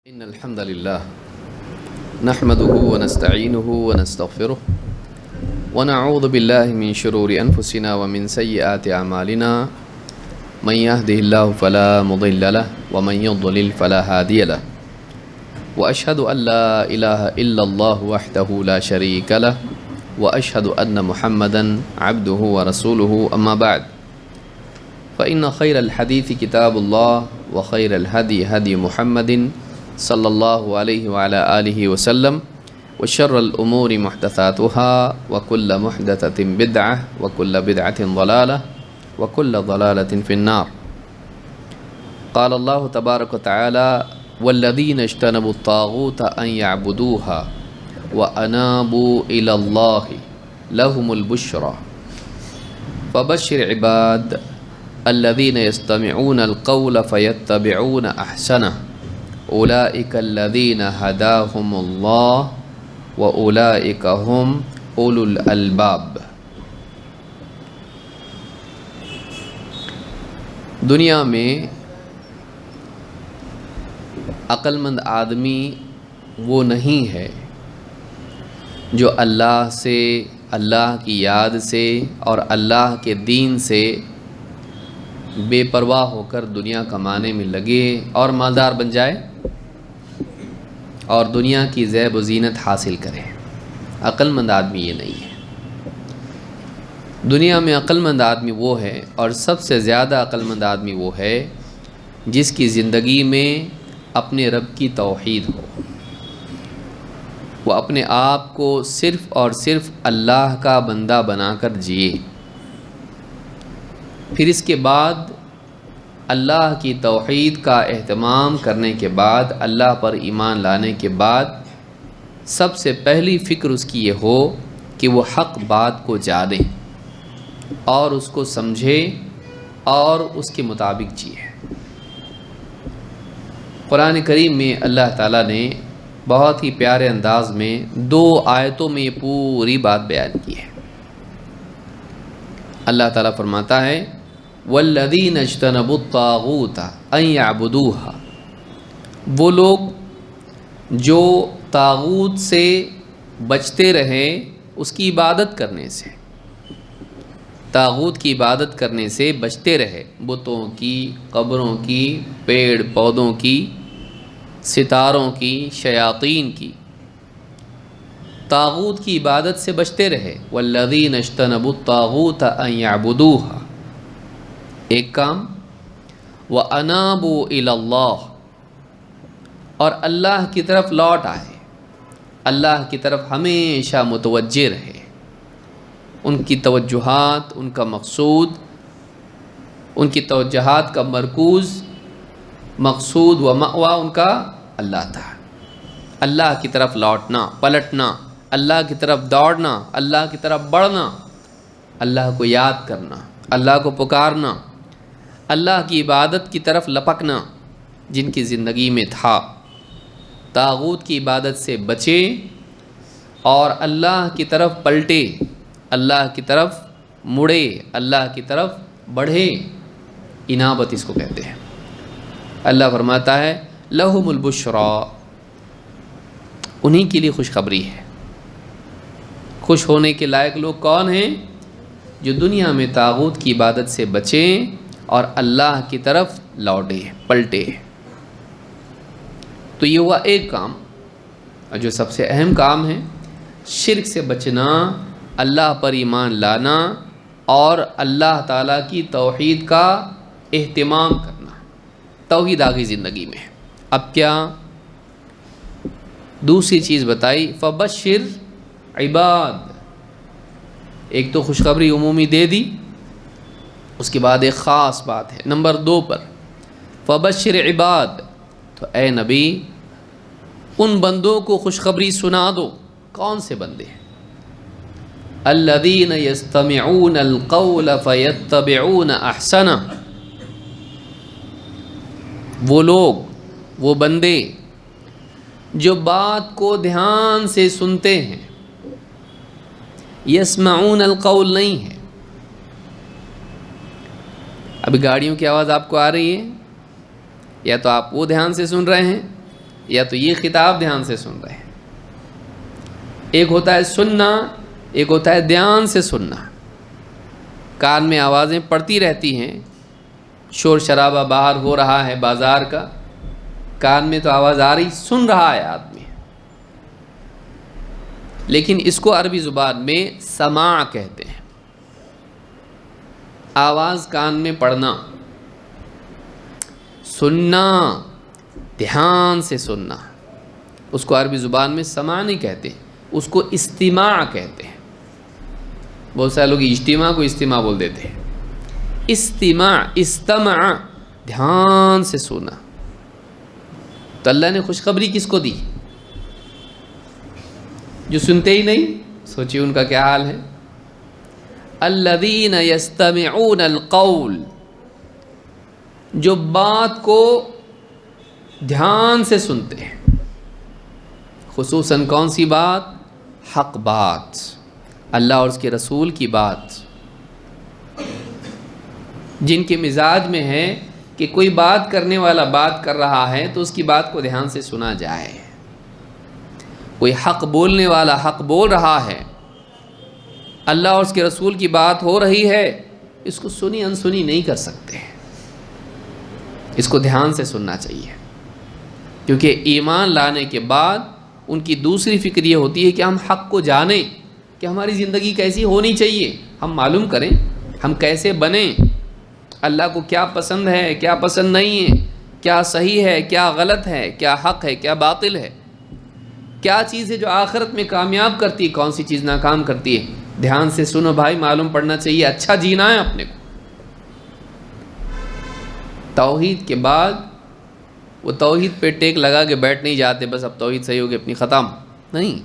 إن الحمد لله نحمده ونستعينه ونستغفره ونعوذ بالله من شرور أنفسنا ومن سيئات أعمالنا من يهده الله فلا مضل له ومن يضلل فلا هادي له وأشهد أن لا إله إلا الله وحده لا شريك له وأشهد أن محمدا عبده ورسوله أما بعد فإن خير الحديث كتاب الله وخير الهدي هدي محمد صلی اللہ علیہ وعلی آلہ وسلم وشر الامور محدثاتها وكل محدثة بدعة وكل بدعة ضلالة وكل ضلالة في النار قال الله تبارك وتعالى والذين اجتنبوا الطاغوت أن يعبدوها وأنابوا إلى الله لهم البشرى فبشر عباد الذين يستمعون القول فيتبعون أحسنه اولئک الذین ہداہم اللہ واولئک هم اولو الالباب۔ دنیا میں عقل مند آدمی وہ نہیں ہے جو اللہ سے، اللہ کی یاد سے اور اللہ کے دین سے بے پرواہ ہو کر دنیا کمانے میں لگے اور مالدار بن جائے اور دنیا کی زیب و زینت حاصل کرے۔ عقل مند آدمی یہ نہیں ہے۔ دنیا میں عقل مند آدمی وہ ہے، اور سب سے زیادہ عقل مند آدمی وہ ہے جس کی زندگی میں اپنے رب کی توحید ہو، وہ اپنے آپ کو صرف اور صرف اللہ کا بندہ بنا کر جیے، پھر اس کے بعد اللہ کی توحید کا اہتمام کرنے کے بعد، اللہ پر ایمان لانے کے بعد سب سے پہلی فکر اس کی یہ ہو کہ وہ حق بات کو جانے اور اس کو سمجھے اور اس کے مطابق جیے۔ قرآن کریم میں اللہ تعالیٰ نے بہت ہی پیارے انداز میں 2 آیتوں میں یہ پوری بات بیان کی ہے۔ اللہ تعالیٰ فرماتا ہے والذین اجتنبوا الطاغوت ان یعبدوها، وہ لوگ جو طاغوت سے بچتے رہے اس کی عبادت کرنے سے، طاغوت کی عبادت کرنے سے بچتے رہے، بتوں کی، قبروں کی، پیڑ پودوں کی، ستاروں کی، شیاطین کی، طاغوت کی عبادت سے بچتے رہے۔ والذین اجتنبوا الطاغوت ان یعبدوها، ایک کام، وَأَنَابُوا إِلَى اللَّهِ، اور اللہ کی طرف لوٹ آئے، اللہ کی طرف ہمیشہ متوجہ رہے، ان کی توجہات، ان کا مقصود، ان کی توجہات کا مرکوز، مقصود و مأویٰ ان کا اللہ تھا۔ اللہ کی طرف لوٹنا، پلٹنا، اللہ کی طرف دوڑنا، اللہ کی طرف بڑھنا، اللہ کو یاد کرنا، اللہ کو پکارنا، اللہ کی عبادت کی طرف لپکنا، جن کی زندگی میں تھا۔ طاغوت کی عبادت سے بچے اور اللہ کی طرف پلٹے، اللہ کی طرف مڑے، اللہ کی طرف بڑھے، انابت اس کو کہتے ہیں۔ اللہ فرماتا ہے لہم البشریٰ، انہی کے لیے خوشخبری ہے۔ خوش ہونے کے لائق لوگ کون ہیں؟ جو دنیا میں طاغوت کی عبادت سے بچیں اور اللہ کی طرف لوٹے، پلٹے۔ تو یہ ہوا ایک کام، اور جو سب سے اہم کام ہے، شرک سے بچنا، اللہ پر ایمان لانا اور اللہ تعالیٰ کی توحید کا اہتمام کرنا۔ توحید آگئی زندگی میں۔ اب کیا دوسری چیز بتائی، فبشر عباد، ایک تو خوشخبری عمومی دے دی، اس کے بعد ایک خاص بات ہے نمبر 2 پر، فبشر عباد، تو اے نبی ان بندوں کو خوشخبری سنا دو۔ کون سے بندے ہیں؟ الذین یستمعون القول فیتبعون احسنہ، وہ لوگ، وہ بندے جو بات کو دھیان سے سنتے ہیں۔ یسمعون القول نہیں ہے، ابھی گاڑیوں کی آواز آپ کو آ رہی ہے، یا تو آپ وہ دھیان سے سن رہے ہیں یا تو یہ خطاب دھیان سے سن رہے ہیں. ایک ہوتا ہے سننا، ایک ہوتا ہے دھیان سے سننا. کان میں آوازیں پڑتی رہتی ہیں، شور شرابہ باہر ہو رہا ہے بازار کا، کان میں تو آواز آ رہی، سن رہا ہے آدمی، لیکن اس کو عربی زبان میں سماع کہتے ہیں. آواز کان میں پڑنا، سننا، دھیان سے سننا، اس کو عربی زبان میں سماع نہیں کہتے، اس کو استماع کہتے ہیں. بہت سارے لوگ اجتماع کو استماع بول دیتے ہیں. استماع، استمع، دھیان سے سنا. تو اللہ نے خوشخبری کس کو دی؟ جو سنتے ہی نہیں. سوچیے ان کا کیا حال ہے. الذین یستمعون القول، جو بات کو دھیان سے سنتے ہیں. خصوصاً کون سی بات؟ حق بات، اللہ اور اس کے رسول کی بات. جن کے مزاج میں ہے کہ کوئی بات کرنے والا بات کر رہا ہے تو اس کی بات کو دھیان سے سنا جائے. کوئی حق بولنے والا حق بول رہا ہے، اللہ اور اس کے رسول کی بات ہو رہی ہے، اس کو سنی انسنی نہیں کر سکتے. اس کو دھیان سے سننا چاہیے، کیونکہ ایمان لانے کے بعد ان کی دوسری فکر یہ ہوتی ہے کہ ہم حق کو جانیں کہ ہماری زندگی کیسی ہونی چاہیے، ہم معلوم کریں ہم کیسے بنیں، اللہ کو کیا پسند ہے کیا پسند نہیں ہے، کیا صحیح ہے کیا غلط ہے، کیا حق ہے کیا باطل ہے، کیا چیز ہے جو آخرت میں کامیاب کرتی ہے، کون سی چیز ناکام کرتی ہے. دھیان سے سنو بھائی، معلوم پڑنا چاہیے، اچھا جینا ہے اپنے کو. توحید کے بعد وہ توحید پہ ٹیک لگا کے بیٹھ نہیں جاتے، بس اب توحید صحیح ہوگی اپنی ختم. نہیں،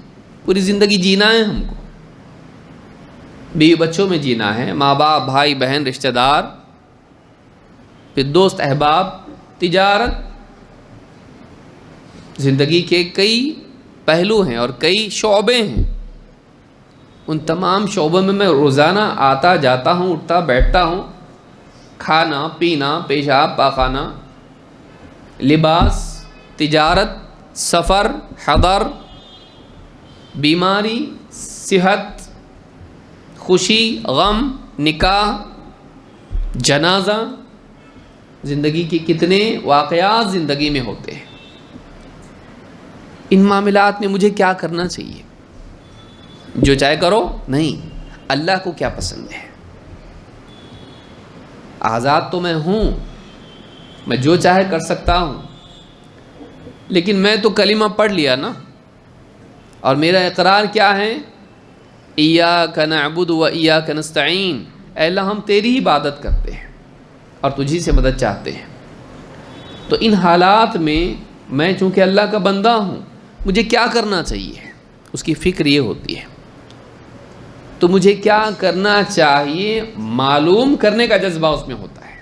پوری زندگی جینا ہے ہم کو. بیوی بچوں میں جینا ہے، ماں باپ بھائی بہن رشتہ دار، پھر دوست احباب، تجارت. زندگی کے کئی پہلو ہیں اور کئی شعبے ہیں. ان تمام شعبوں میں روزانہ آتا جاتا ہوں، اٹھتا بیٹھتا ہوں. کھانا پینا، پیشاب پاخانہ، لباس، تجارت، سفر، حضر، بیماری، صحت، خوشی، غم، نکاح، جنازہ. زندگی کے کتنے واقعات زندگی میں ہوتے ہیں. ان معاملات میں مجھے کیا کرنا چاہیے؟ جو چاہے کرو؟ نہیں، اللہ کو کیا پسند ہے. آزاد تو میں ہوں، میں جو چاہے کر سکتا ہوں، لیکن میں تو کلمہ پڑھ لیا نا، اور میرا اقرار کیا ہے؟ ایاک نعبد و ایاک نستعین. اے اللہ ہم تیری ہی عبادت کرتے ہیں اور تجھی سے مدد چاہتے ہیں. تو ان حالات میں میں چونکہ اللہ کا بندہ ہوں، مجھے کیا کرنا چاہیے، اس کی فکر یہ ہوتی ہے. تو مجھے کیا کرنا چاہیے معلوم کرنے کا جذبہ اس میں ہوتا ہے.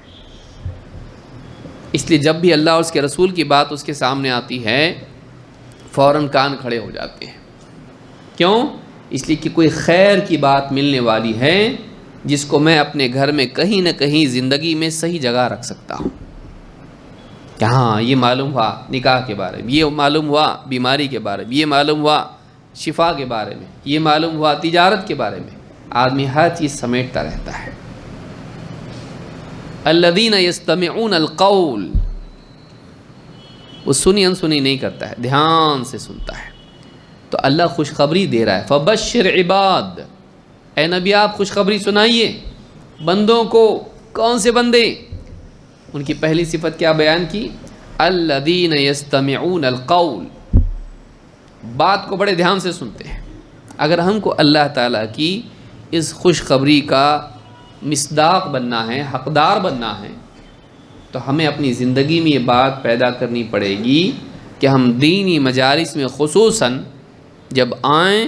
اس لیے جب بھی اللہ اور اس کے رسول کی بات اس کے سامنے آتی ہے، فوراً کان کھڑے ہو جاتے ہیں. کیوں؟ اس لیے کہ کوئی خیر کی بات ملنے والی ہے جس کو میں اپنے گھر میں کہیں نہ کہیں زندگی میں صحیح جگہ رکھ سکتا ہوں. کہ ہاں یہ معلوم ہوا نکاح کے بارے میں، یہ معلوم ہوا بیماری کے بارے میں، یہ معلوم ہوا شفا کے بارے میں، یہ معلوم ہوا تجارت کے بارے میں. آدمی ہر چیز سمیٹتا رہتا ہے. الذین یستمعون القول، وہ سنی انسنی نہیں کرتا ہے، دھیان سے سنتا ہے. تو اللہ خوشخبری دے رہا ہے. فبشر عباد، اے نبی آپ خوشخبری سنائیے بندوں کو. کون سے بندے؟ ان کی پہلی صفت کیا بیان کی؟ الذین یستمعون القول، بات کو بڑے دھیان سے سنتے ہیں. اگر ہم کو اللہ تعالیٰ کی اس خوشخبری کا مصداق بننا ہے، حقدار بننا ہے، تو ہمیں اپنی زندگی میں یہ بات پیدا کرنی پڑے گی کہ ہم دینی مجالس میں خصوصاً جب آئیں،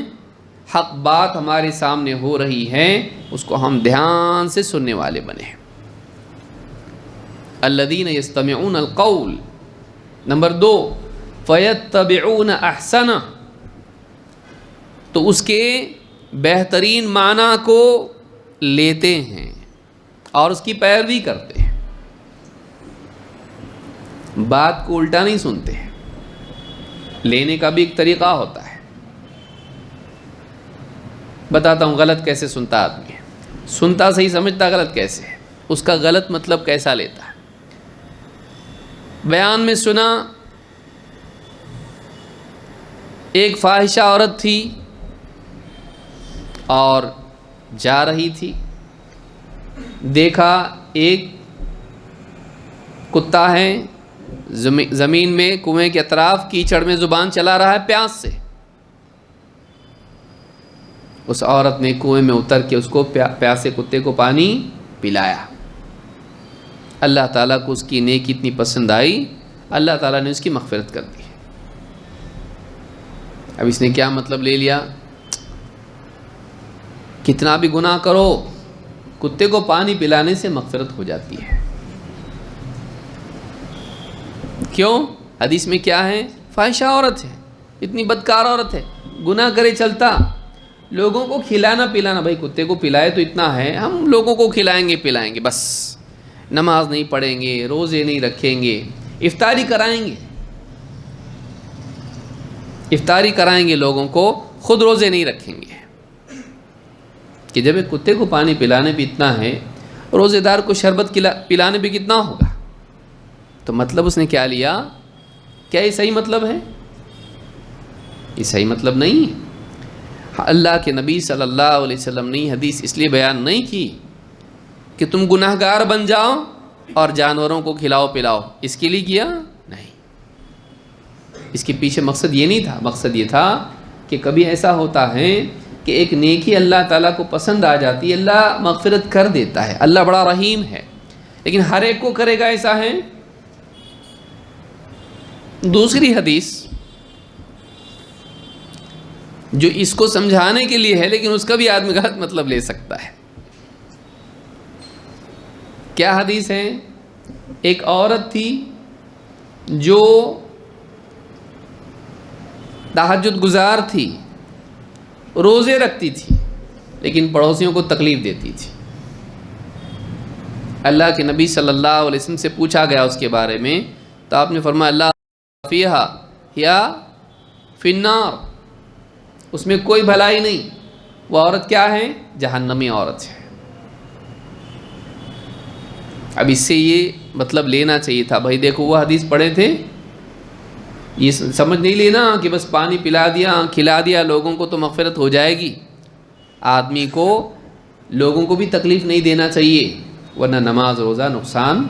حق بات ہمارے سامنے ہو رہی ہے، اس کو ہم دھیان سے سننے والے بنیں. الذین یستمعون القول. نمبر 2، فیتبعون احسنہ، تو اس کے بہترین معنی کو لیتے ہیں اور اس کی پیروی کرتے ہیں. بات کو الٹا نہیں سنتے ہیں. لینے کا بھی ایک طریقہ ہوتا ہے. بتاتا ہوں غلط کیسے سنتا آدمی ہے. سنتا صحیح سمجھتا غلط کیسے ہے, اس کا غلط مطلب کیسا لیتا ہے. بیان میں سنا ایک فاحشہ عورت تھی اور جا رہی تھی, دیکھا ایک کتا ہے زمین میں کنویں کے اطراف کیچڑ میں زبان چلا رہا ہے پیاس سے. اس عورت نے کنویں میں اتر کے اس کو پیاسے کتے کو پانی پلایا. اللہ تعالیٰ کو اس کی نیکی اتنی پسند آئی, اللہ تعالیٰ نے اس کی مغفرت کر دی. اب اس نے کیا مطلب لے لیا, کتنا بھی گناہ کرو کتے کو پانی پلانے سے مغفرت ہو جاتی ہے. کیوں؟ حدیث میں کیا ہے؟ فاحشہ عورت ہے, اتنی بدکار عورت ہے, گناہ کرے چلتا, لوگوں کو کھلانا پلانا, بھائی کتے کو پلائے تو اتنا ہے, ہم لوگوں کو کھلائیں گے پلائیں گے بس, نماز نہیں پڑھیں گے, روزے نہیں رکھیں گے, افطاری کرائیں گے لوگوں کو, خود روزے نہیں رکھیں گے. کہ جب ایک کتے کو پانی پلانے بھی اتنا ہے, روزے دار کو شربت پلانے بھی کتنا ہوگا. تو مطلب اس نے کیا لیا؟ کیا یہ صحیح مطلب ہے؟ یہ صحیح مطلب نہیں ہے. اللہ کے نبی صلی اللہ علیہ وسلم نے حدیث اس لیے بیان نہیں کی کہ تم گناہ گار بن جاؤ اور جانوروں کو کھلاؤ پلاؤ, اس کے لیے کیا نہیں. اس کے پیچھے مقصد یہ نہیں تھا, مقصد یہ تھا کہ کبھی ایسا ہوتا ہے کہ ایک نیکی اللہ تعالیٰ کو پسند آ جاتی ہے, اللہ مغفرت کر دیتا ہے, اللہ بڑا رحیم ہے, لیکن ہر ایک کو کرے گا ایسا ہے. دوسری حدیث جو اس کو سمجھانے کے لیے ہے, لیکن اس کا بھی آدمی غلط مطلب لے سکتا ہے. کیا حدیث ہے؟ ایک عورت تھی جو تہجد گزار تھی, روزے رکھتی تھی, لیکن پڑوسیوں کو تکلیف دیتی تھی. اللہ کے نبی صلی اللہ علیہ وسلم سے پوچھا گیا اس کے بارے میں, تو آپ نے فرمایا اللہ فیہا یا فی النار, اس میں کوئی بھلائی نہیں, وہ عورت کیا ہے؟ جہنمی عورت ہے. اب اس سے یہ مطلب لینا چاہیے تھا, بھائی دیکھو وہ حدیث پڑھے تھے, یہ سمجھ نہیں لینا کہ بس پانی پلا دیا کھلا دیا لوگوں کو تو مغفرت ہو جائے گی. آدمی کو لوگوں کو بھی تکلیف نہیں دینا چاہیے, ورنہ نماز روزہ نقصان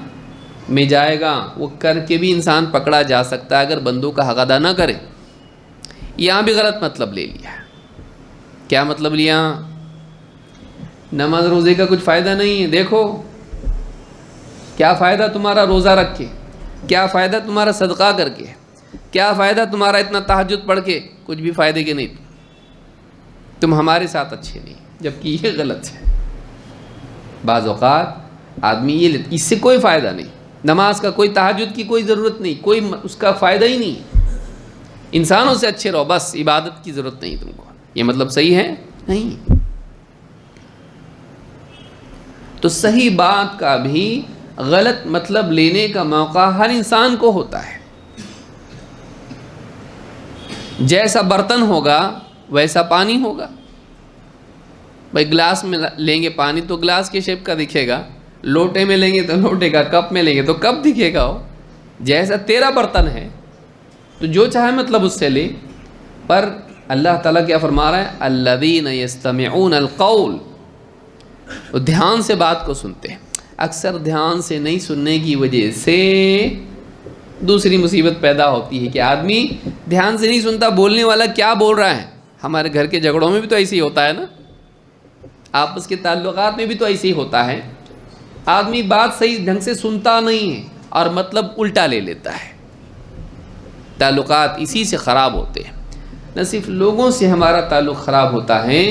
میں جائے گا. وہ کر کے بھی انسان پکڑا جا سکتا ہے اگر بندوں کا حق ادا نہ کرے. یہاں بھی غلط مطلب لے لیا. کیا مطلب لیا؟ نماز روزے کا کچھ فائدہ نہیں ہے. دیکھو کیا فائدہ تمہارا روزہ رکھ کے, کیا فائدہ تمہارا صدقہ کر کے, کیا فائدہ تمہارا اتنا تہجد پڑھ کے, کچھ بھی فائدے کے نہیں. تم ہمارے ساتھ اچھے نہیں, جبکہ یہ غلط ہے. بعض اوقات آدمی یہ اس سے کوئی فائدہ نہیں, نماز کا کوئی تہجد کی کوئی ضرورت نہیں, کوئی اس کا فائدہ ہی نہیں. انسانوں سے اچھے رہو, بس عبادت کی ضرورت نہیں تم کو. یہ مطلب صحیح ہے نہیں. تو صحیح بات کا بھی غلط مطلب لینے کا موقع ہر انسان کو ہوتا ہے. جیسا برتن ہوگا ویسا پانی ہوگا. بھائی گلاس میں لیں گے پانی تو گلاس کے شیپ کا دکھے گا, لوٹے میں لیں گے تو لوٹے کا, کپ میں لیں گے تو کپ دکھے گا. ہو جیسا تیرا برتن ہے تو جو چاہے مطلب اس سے لے. پر اللہ تعالیٰ کیا فرما رہا ہے؟ الذین یستمعون القول, وہ دھیان سے بات کو سنتے ہیں. اکثر دھیان سے نہیں سننے کی وجہ سے دوسری مصیبت پیدا ہوتی ہے کہ آدمی دھیان سے نہیں سنتا, بولنے والا کیا بول رہا ہے. ہمارے گھر کے جھگڑوں میں بھی تو ایسے ہی ہوتا ہے نا, آپس کے تعلقات میں بھی تو ایسے ہی ہوتا ہے. آدمی بات صحیح ڈھنگ سے سنتا نہیں ہے اور مطلب الٹا لے لیتا ہے. تعلقات اسی سے خراب ہوتے ہیں. نہ صرف لوگوں سے ہمارا تعلق خراب ہوتا ہے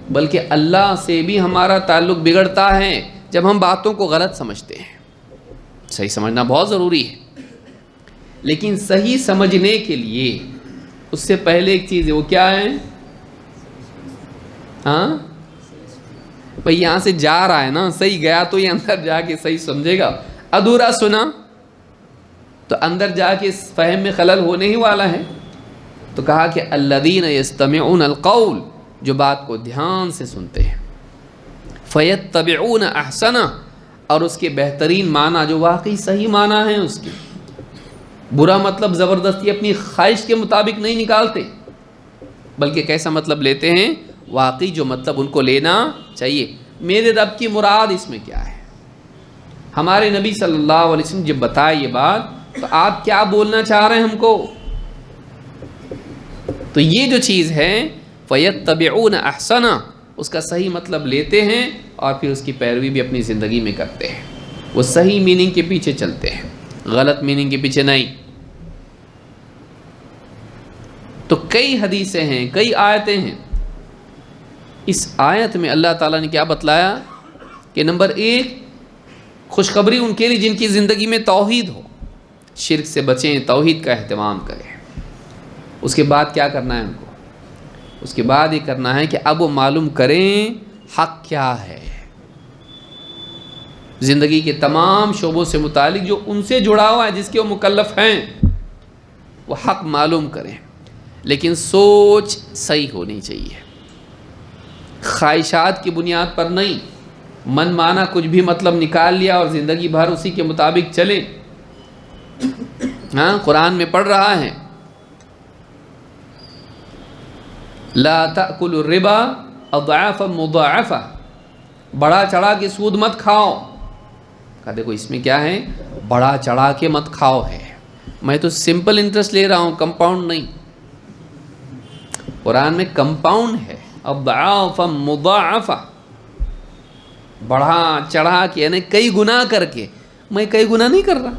بلکہ اللہ سے بھی ہمارا تعلق بگڑتا ہے جب ہم باتوں کو غلط سمجھتے ہیں. صحیح سمجھنا بہت ضروری ہے, لیکن صحیح سمجھنے کے لیے اس سے پہلے ایک چیز ہے, وہ کیا ہے؟ ہاں بھئی یہاں سے جا رہا ہے نا, صحیح گیا تو یہ اندر جا کے صحیح سمجھے گا. ادھورا سنا تو اندر جا کے فہم میں خلل ہونے ہی والا ہے. تو کہا کہ الذین یستمعون القول، جو بات کو دھیان سے سنتے ہیں، فیتبعون احسنہ، اور اس کے بہترین معنی جو واقعی صحیح معنی ہیں اس کی، برا مطلب زبردستی اپنی خواہش کے مطابق نہیں نکالتے، بلکہ کیسا مطلب لیتے ہیں، واقعی جو مطلب ان کو لینا چاہیے، میرے رب کی مراد اس میں کیا ہے۔ ہمارے نبی صلی اللہ علیہ وسلم جب بتائے یہ بات تو آپ کیا بولنا چاہ رہے ہیں ہم کو، تو یہ جو چیز ہے فَيَتَّبِعُونَ أَحْسَنَ، اس کا صحیح مطلب لیتے ہیں اور پھر اس کی پیروی بھی اپنی زندگی میں کرتے ہیں، وہ صحیح میننگ کے پیچھے چلتے ہیں، غلط میننگ کے پیچھے نہیں۔ تو کئی حدیثیں ہیں، کئی آیتیں ہیں۔ اس آیت میں اللہ تعالیٰ نے کیا بتلایا کہ نمبر 1، خوشخبری ان کے لیے جن کی زندگی میں توحید ہو، شرک سے بچیں، توحید کا اہتمام کریں۔ اس کے بعد کیا کرنا ہے ان کو، اس کے بعد یہ کرنا ہے کہ اب وہ معلوم کریں حق کیا ہے، زندگی کے تمام شعبوں سے متعلق جو ان سے جڑا ہوا ہے، جس کے وہ مکلف ہیں، وہ حق معلوم کریں، لیکن سوچ صحیح ہونی چاہیے، خواہشات کی بنیاد پر نہیں، من مانا کچھ بھی مطلب نکال لیا اور زندگی بھر اسی کے مطابق چلے۔ ہاں، قرآن میں پڑھ رہا ہے لا تأکلوا الربا اضعافا مضاعفہ، بڑا چڑھا کے سود مت کھاؤ۔ کہا دیکھو اس میں کیا ہے، بڑا چڑھا کے مت کھاؤ ہے، میں تو سمپل انٹرسٹ لے رہا ہوں، کمپاؤنڈ نہیں۔ قرآن میں کمپاؤنڈ ہے، اضعافا مضاعفہ، بڑھا چڑھا کے، یعنی کئی گنا کر کے۔ میں کئی گنا نہیں کر رہا،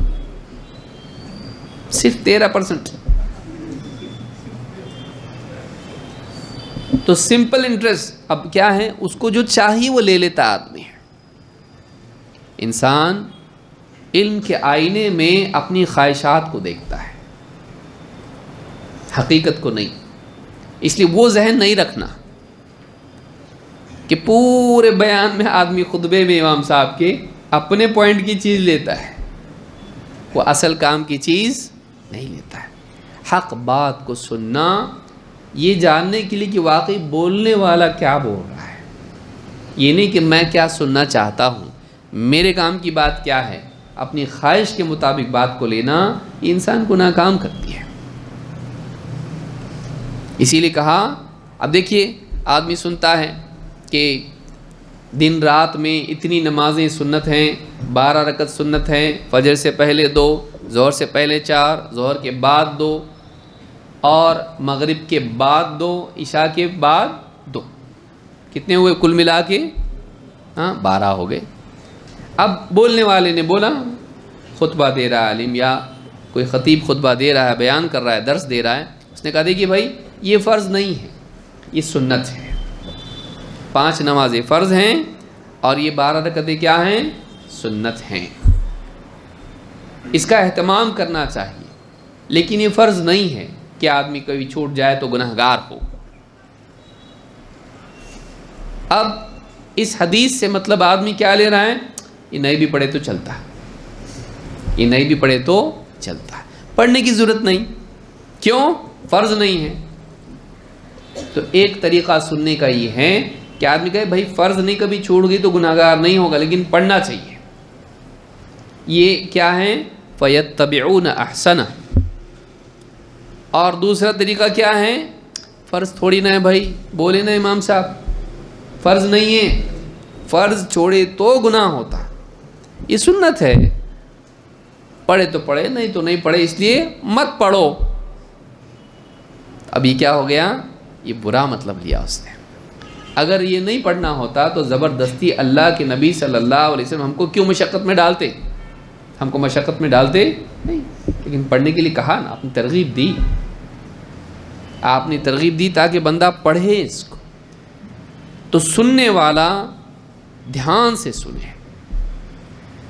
صرف 13%۔ تو سمپل انٹرسٹ اب کیا ہے، اس کو جو چاہیے وہ لے لیتا آدمی۔ انسان علم کے آئینے میں اپنی خواہشات کو دیکھتا ہے، حقیقت کو نہیں۔ اس لیے وہ ذہن نہیں رکھنا کہ پورے بیان میں آدمی خطبے میں امام صاحب کے اپنے پوائنٹ کی چیز لیتا ہے، وہ اصل کام کی چیز نہیں لیتا ہے۔ حق بات کو سننا، یہ جاننے کے لیے کہ واقعی بولنے والا کیا بول رہا ہے، یہ نہیں کہ میں کیا سننا چاہتا ہوں، میرے کام کی بات کیا ہے، اپنی خواہش کے مطابق بات کو لینا، یہ انسان کو ناکام کرتی ہے۔ اسی لیے کہا، اب دیکھیے آدمی سنتا ہے کہ دن رات میں اتنی نمازیں سنت ہیں، 12 رکعت سنت ہیں، فجر سے پہلے 2، ظہر سے پہلے 4، ظہر کے بعد 2، اور مغرب کے بعد 2، عشاء کے بعد 2۔ کتنے ہوئے کل ملا کے؟ 12 ہو گئے۔ اب بولنے والے نے بولا، خطبہ دے رہا ہے عالم یا کوئی خطیب خطبہ دے رہا ہے، بیان کر رہا ہے، درس دے رہا ہے، اس نے کہا دیکھیے بھائی یہ فرض نہیں ہے، یہ سنت ہے، 5 نمازیں فرض ہیں اور یہ 12 رکعتیں کیا ہیں، سنت ہیں، اس کا اہتمام کرنا چاہیے، لیکن یہ فرض نہیں ہے کہ آدمی کبھی چھوٹ جائے تو گنہگار ہو۔ اب اس حدیث سے مطلب آدمی کیا لے رہا ہے، یہ نہیں بھی پڑھے تو چلتا ہے، یہ نہیں بھی پڑھے تو چلتا ہے، پڑھنے کی ضرورت نہیں، کیوں، فرض نہیں ہے۔ تو ایک طریقہ سننے کا یہ ہے کہ آدمی کہے بھائی فرض نہیں، کبھی چھوڑ گئی تو گناہگار نہیں ہوگا، لیکن پڑھنا چاہیے۔ یہ کیا ہے، فَيَتَّبِعُونَ أَحْسَنَ۔ اور دوسرا طریقہ کیا ہے، فرض تھوڑی نہ ہے بھائی، بولے نا امام صاحب فرض نہیں ہے، فرض چھوڑے تو گناہ ہوتا، یہ سنت ہے، پڑھے تو پڑھے، نہیں تو نہیں پڑھے، اس لیے مت پڑھو۔ اب یہ کیا ہو گیا، یہ برا مطلب لیا اس نے۔ اگر یہ نہیں پڑھنا ہوتا تو زبردستی اللہ کے نبی صلی اللہ علیہ وسلم ہم کو کیوں مشقت میں ڈالتے، ہم کو مشقت میں ڈالتے نہیں، لیکن پڑھنے کے لیے کہا نا، آپ نے ترغیب دی، آپ نے ترغیب دی تاکہ بندہ پڑھے اس کو، تو سننے والا دھیان سے سنے،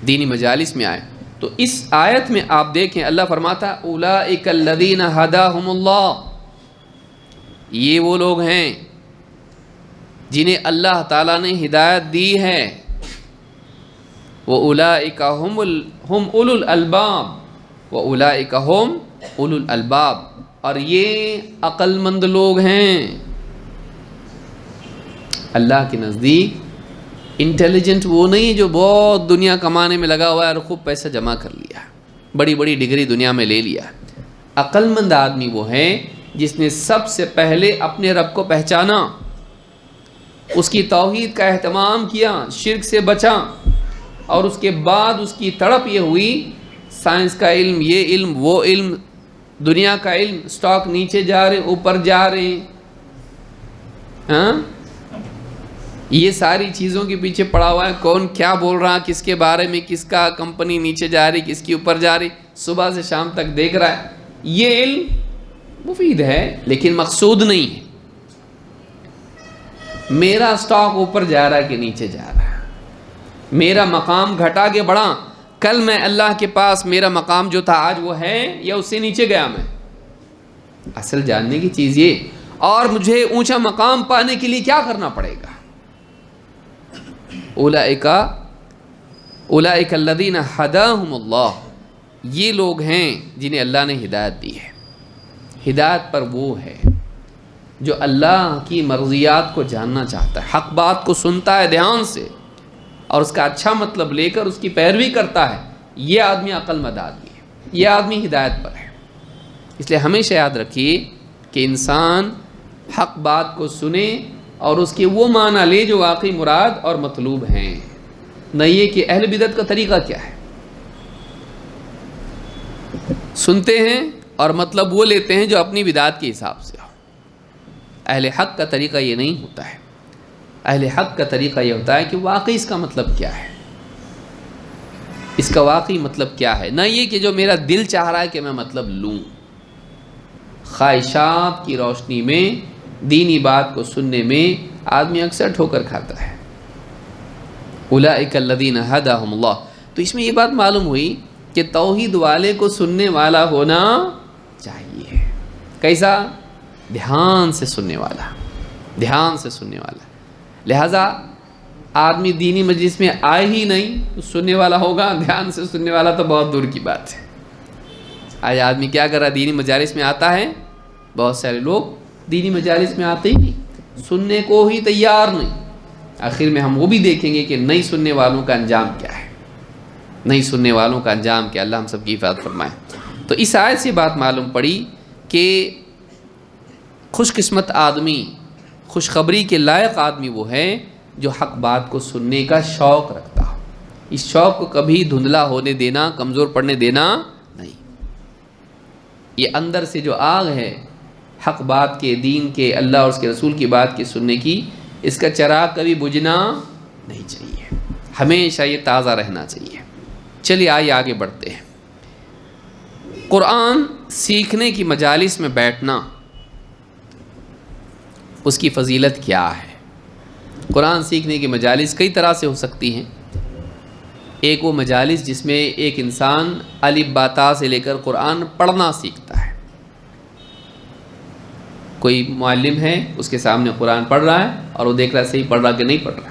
دینی مجالس میں آئے۔ تو اس آیت میں آپ دیکھیں اللہ فرماتا اولئک الذین ھداھم اللہ، یہ وہ لوگ ہیں جنہیں اللہ تعالیٰ نے ہدایت دی ہے، وَأُولَئِكَ هُمْ أُولُو الْأَلْبَابِ، وَأُولَئِكَ هُمْ أُولُو الْأَلْبَابِ، اور یہ عقل مند لوگ ہیں۔ اللہ کے نزدیک انٹیلیجنٹ وہ نہیں جو بہت دنیا کمانے میں لگا ہوا ہے اور خوب پیسہ جمع کر لیا، بڑی بڑی ڈگری دنیا میں لے لیا۔ عقل مند آدمی وہ ہے جس نے سب سے پہلے اپنے رب کو پہچانا، اس کی توحید کا اہتمام کیا، شرک سے بچا، اور اس کے بعد اس کی تڑپ یہ ہوئی سائنس کا علم، یہ علم، وہ علم، دنیا کا علم، سٹاک نیچے جا رہے اوپر جا رہے ہیں، ہاں یہ ساری چیزوں کے پیچھے پڑا ہوا ہے، کون کیا بول رہا کس کے بارے میں، کس کا کمپنی نیچے جا رہی کس کی اوپر جا رہی، صبح سے شام تک دیکھ رہا ہے۔ یہ علم مفید ہے لیکن مقصود نہیں ہے۔ میرا سٹاک اوپر جا رہا ہے کہ نیچے جا رہا ہے، میرا مقام گھٹا کے بڑھا، کل میں اللہ کے پاس میرا مقام جو تھا آج وہ ہے یا اس سے نیچے گیا میں؟ اصل جاننے کی چیز یہ، اور مجھے اونچا مقام پانے کے لیے کیا کرنا پڑے گا؟ اولئک الذین ھداھم اللہ، یہ لوگ ہیں جنہیں اللہ نے ہدایت دی ہے۔ ہدایت پر وہ ہے جو اللہ کی مرضیات کو جاننا چاہتا ہے، حق بات کو سنتا ہے دھیان سے اور اس کا اچھا مطلب لے کر اس کی پیروی کرتا ہے، یہ آدمی عقل مند آدمی ہے، یہ آدمی ہدایت پر ہے۔ اس لیے ہمیشہ یاد رکھیے کہ انسان حق بات کو سنے اور اس کے وہ معنی لے جو واقعی مراد اور مطلوب ہیں، نہ یہ کہ اہل بدعت کا طریقہ کیا ہے، سنتے ہیں اور مطلب وہ لیتے ہیں جو اپنی بدعت کے حساب سے ہو۔ اہل حق کا طریقہ یہ نہیں ہوتا ہے، اہل حق کا طریقہ یہ ہوتا ہے کہ واقعی اس کا مطلب کیا ہے، اس کا واقعی مطلب کیا ہے، نہ یہ کہ جو میرا دل چاہ رہا ہے کہ میں مطلب لوں۔ خواہشات کی روشنی میں دینی بات کو سننے میں آدمی اکثر ٹھوکر کھاتا ہے۔ اولئک الذین ھداھم اللہ، تو اس میں یہ بات معلوم ہوئی کہ توحید والے کو سننے والا ہونا چاہیے۔ کیسا؟ دھیان سے سننے والا، دھیان سے سننے والا۔ لہذا آدمی دینی مجلس میں آئے ہی نہیں تو سننے والا ہوگا، دھیان سے سننے والا تو بہت دور کی بات ہے۔ آج آدمی کیا کر رہا ہے؟ دینی مجالس میں آتا ہے، بہت سارے لوگ دینی مجالس میں آتے ہی نہیں، سننے کو ہی تیار نہیں۔ آخر میں ہم وہ بھی دیکھیں گے کہ نہیں سننے والوں کا انجام کیا ہے، نہیں سننے والوں کا انجام کیا۔ اللہ ہم سب کی حفاظت فرمائے۔ تو اس آیت سے بات معلوم پڑی کہ خوش قسمت آدمی، خوشخبری کے لائق آدمی وہ ہے جو حق بات کو سننے کا شوق رکھتا ہو، اس شوق کو کبھی دھندلا ہونے دینا، کمزور پڑنے دینا نہیں۔ یہ اندر سے جو آگ ہے حق بات کے، دین کے، اللہ اور اس کے رسول کی بات کے سننے کی، اس کا چراغ کبھی بجھنا نہیں چاہیے، ہمیشہ یہ تازہ رہنا چاہیے۔ چلیے آگے بڑھتے ہیں۔ قرآن سیکھنے کی مجالس میں بیٹھنا، اس کی فضیلت کیا ہے؟ قرآن سیکھنے کی مجالس کئی طرح سے ہو سکتی ہیں۔ ایک وہ مجالس جس میں ایک انسان الف با تا سے لے کر قرآن پڑھنا سیکھتا ہے۔ کوئی معلم ہے، اس کے سامنے قرآن پڑھ رہا ہے اور وہ دیکھ رہا ہے صحیح پڑھ رہا کہ نہیں پڑھ رہا۔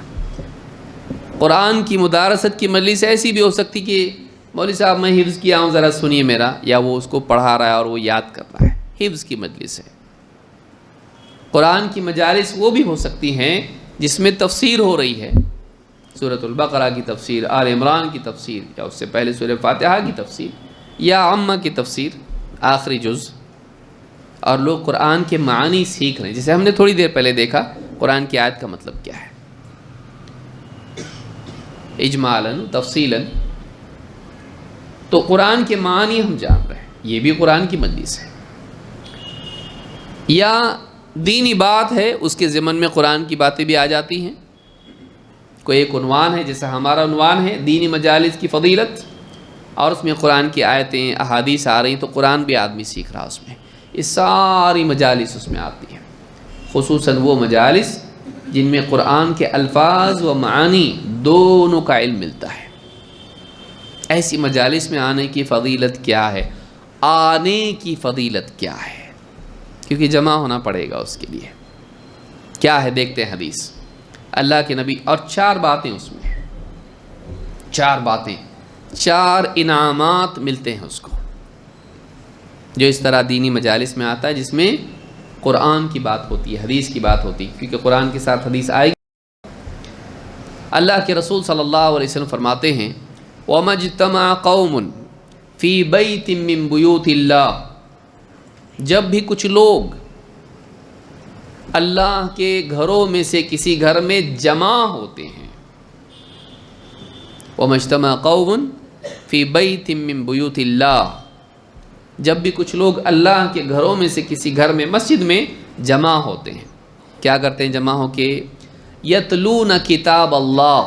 قرآن کی مدارست کی مجلس ایسی بھی ہو سکتی کہ مولوی صاحب میں حفظ کیا ہوں ذرا سنیے میرا، یا وہ اس کو پڑھا رہا ہے اور وہ یاد کر رہا ہے، حفظ کی مجلس ہے۔ قرآن کی مجالس وہ بھی ہو سکتی ہیں جس میں تفسیر ہو رہی ہے، سورۃ البقرہ کی تفسیر، آل عمران کی تفسیر، یا اس سے پہلے سورۃ فاتحہ کی تفسیر، یا عامہ کی تفسیر آخری جز، اور لوگ قرآن کے معانی سیکھ رہے ہیں۔ جیسے ہم نے تھوڑی دیر پہلے دیکھا قرآن کی آیت کا مطلب کیا ہے، اجمالاً تفصیلاً، تو قرآن کے معانی ہم جان رہے ہیں، یہ بھی قرآن کی مجلس ہے۔ یا دینی بات ہے، اس کے ضمن میں قرآن کی باتیں بھی آ جاتی ہیں۔ کوئی ایک عنوان ہے، جیسا ہمارا عنوان ہے دینی مجالس کی فضیلت، اور اس میں قرآن کی آیتیں احادیث آ رہی، تو قرآن بھی آدمی سیکھ رہا اس میں، یہ ساری مجالس اس میں آتی ہیں۔ خصوصاً وہ مجالس جن میں قرآن کے الفاظ و معانی دونوں کا علم ملتا ہے، ایسی مجالس میں آنے کی فضیلت کیا ہے، آنے کی فضیلت کیا ہے، کیونکہ جمع ہونا پڑے گا اس کے لیے۔ کیا ہے دیکھتے ہیں حدیث اللہ کے نبی، اور 4 باتیں اس میں، 4 باتیں، 4 انعامات ملتے ہیں اس کو۔ جو اس طرح دینی مجالس میں آتا ہے جس میں قرآن کی بات ہوتی ہے، حدیث کی بات ہوتی ہے، کیونکہ قرآن کے ساتھ حدیث آئے گی۔ اللہ کے رسول صلی اللہ علیہ وسلم فرماتے ہیں وَمَا اجْتَمَعَ قَوْمٌ فِي بَيْتٍ مِّن بُيُوتِ اللَّهِ، جب بھی کچھ لوگ اللہ کے گھروں میں سے کسی گھر میں جمع ہوتے ہیں، وَمَا اجْتَمَعَ قَوْمٌ فِي بَيْتٍ مِّن بُيُوتِ اللَّهِ، جب بھی کچھ لوگ اللہ کے گھروں میں سے کسی گھر میں مسجد میں جمع ہوتے ہیں، کیا کرتے ہیں جمع ہو کے؟ یتلون کتاب اللہ،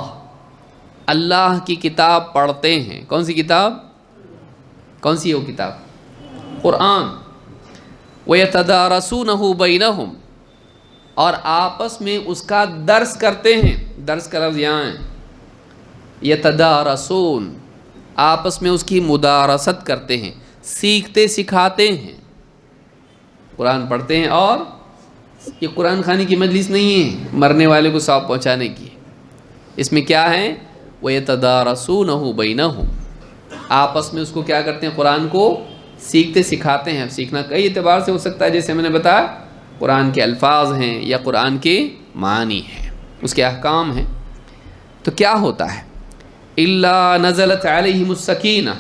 اللہ کی کتاب پڑھتے ہیں۔ کون سی کتاب؟ کون سی ہے وہ کتاب؟ قرآن۔ وَيَتَدَارَسُونَهُ بَيْنَهُمْ، اور آپس میں اس کا درس کرتے ہیں۔ درس کا لفظ یہاں ہے یتدارسون، آپس میں اس کی مدارست کرتے ہیں، سیکھتے سکھاتے ہیں۔ قرآن پڑھتے ہیں، اور یہ قرآن خوانی کی مجلس نہیں ہے مرنے والے کو ثواب پہنچانے کی، اس میں کیا ہے؟ وَيَتَدَارَسُونَهُ بَيْنَهُمْ، آپس میں اس کو کیا کرتے ہیں؟ قرآن کو سیکھتے سکھاتے ہیں۔ سیکھنا کئی اعتبار سے ہو سکتا ہے، جیسے میں نے بتایا قرآن کے الفاظ ہیں یا قرآن کے معنی ہیں، اس کے احکام ہیں۔ تو کیا ہوتا ہے؟ إِلَّا نَزَلَتْ عَلَيْهِمُ السَّكِينَةُ،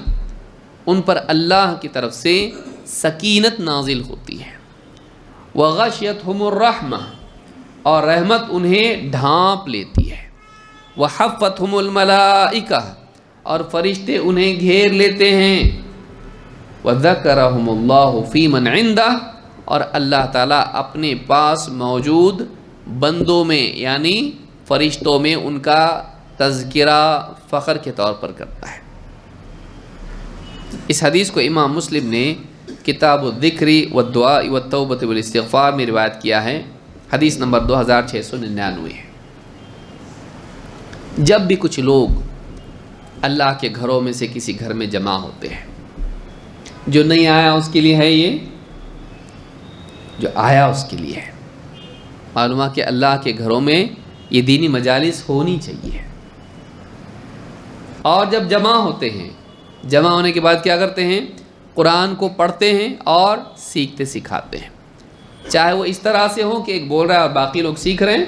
ان پر اللہ کی طرف سے سکینت نازل ہوتی ہے۔ وَغَشِيَتْهُمُ الرَّحْمَةُ، اور رحمت انہیں ڈھانپ لیتی ہے۔ وَحَفَّتْهُمُ الْمَلَائِكَةُ، اور فرشتے انہیں گھیر لیتے ہیں۔ وَذَكَرَهُمُ اللَّهُ فِي مَنْ عِنْدَهُ، اور اللہ تعالیٰ اپنے پاس موجود بندوں میں یعنی فرشتوں میں ان کا تذکرہ فخر کے طور پر کرتا ہے۔ اس حدیث کو امام مسلم نے کتاب الذکر والدعاء والتوبۃ والاستغفار میں روایت کیا ہے، حدیث نمبر 2699 ہے۔ جب بھی کچھ لوگ اللہ کے گھروں میں سے کسی گھر میں جمع ہوتے ہیں، جو نہیں آیا اس کے لیے ہے، یہ جو آیا اس کے لیے ہے۔ معلوم ہے کہ اللہ کے گھروں میں یہ دینی مجالس ہونی چاہیے، اور جب جمع ہوتے ہیں، جمع ہونے کے بعد کیا کرتے ہیں؟ قرآن کو پڑھتے ہیں اور سیکھتے سکھاتے ہیں۔ چاہے وہ اس طرح سے ہو کہ ایک بول رہا ہے اور باقی لوگ سیکھ رہے ہیں،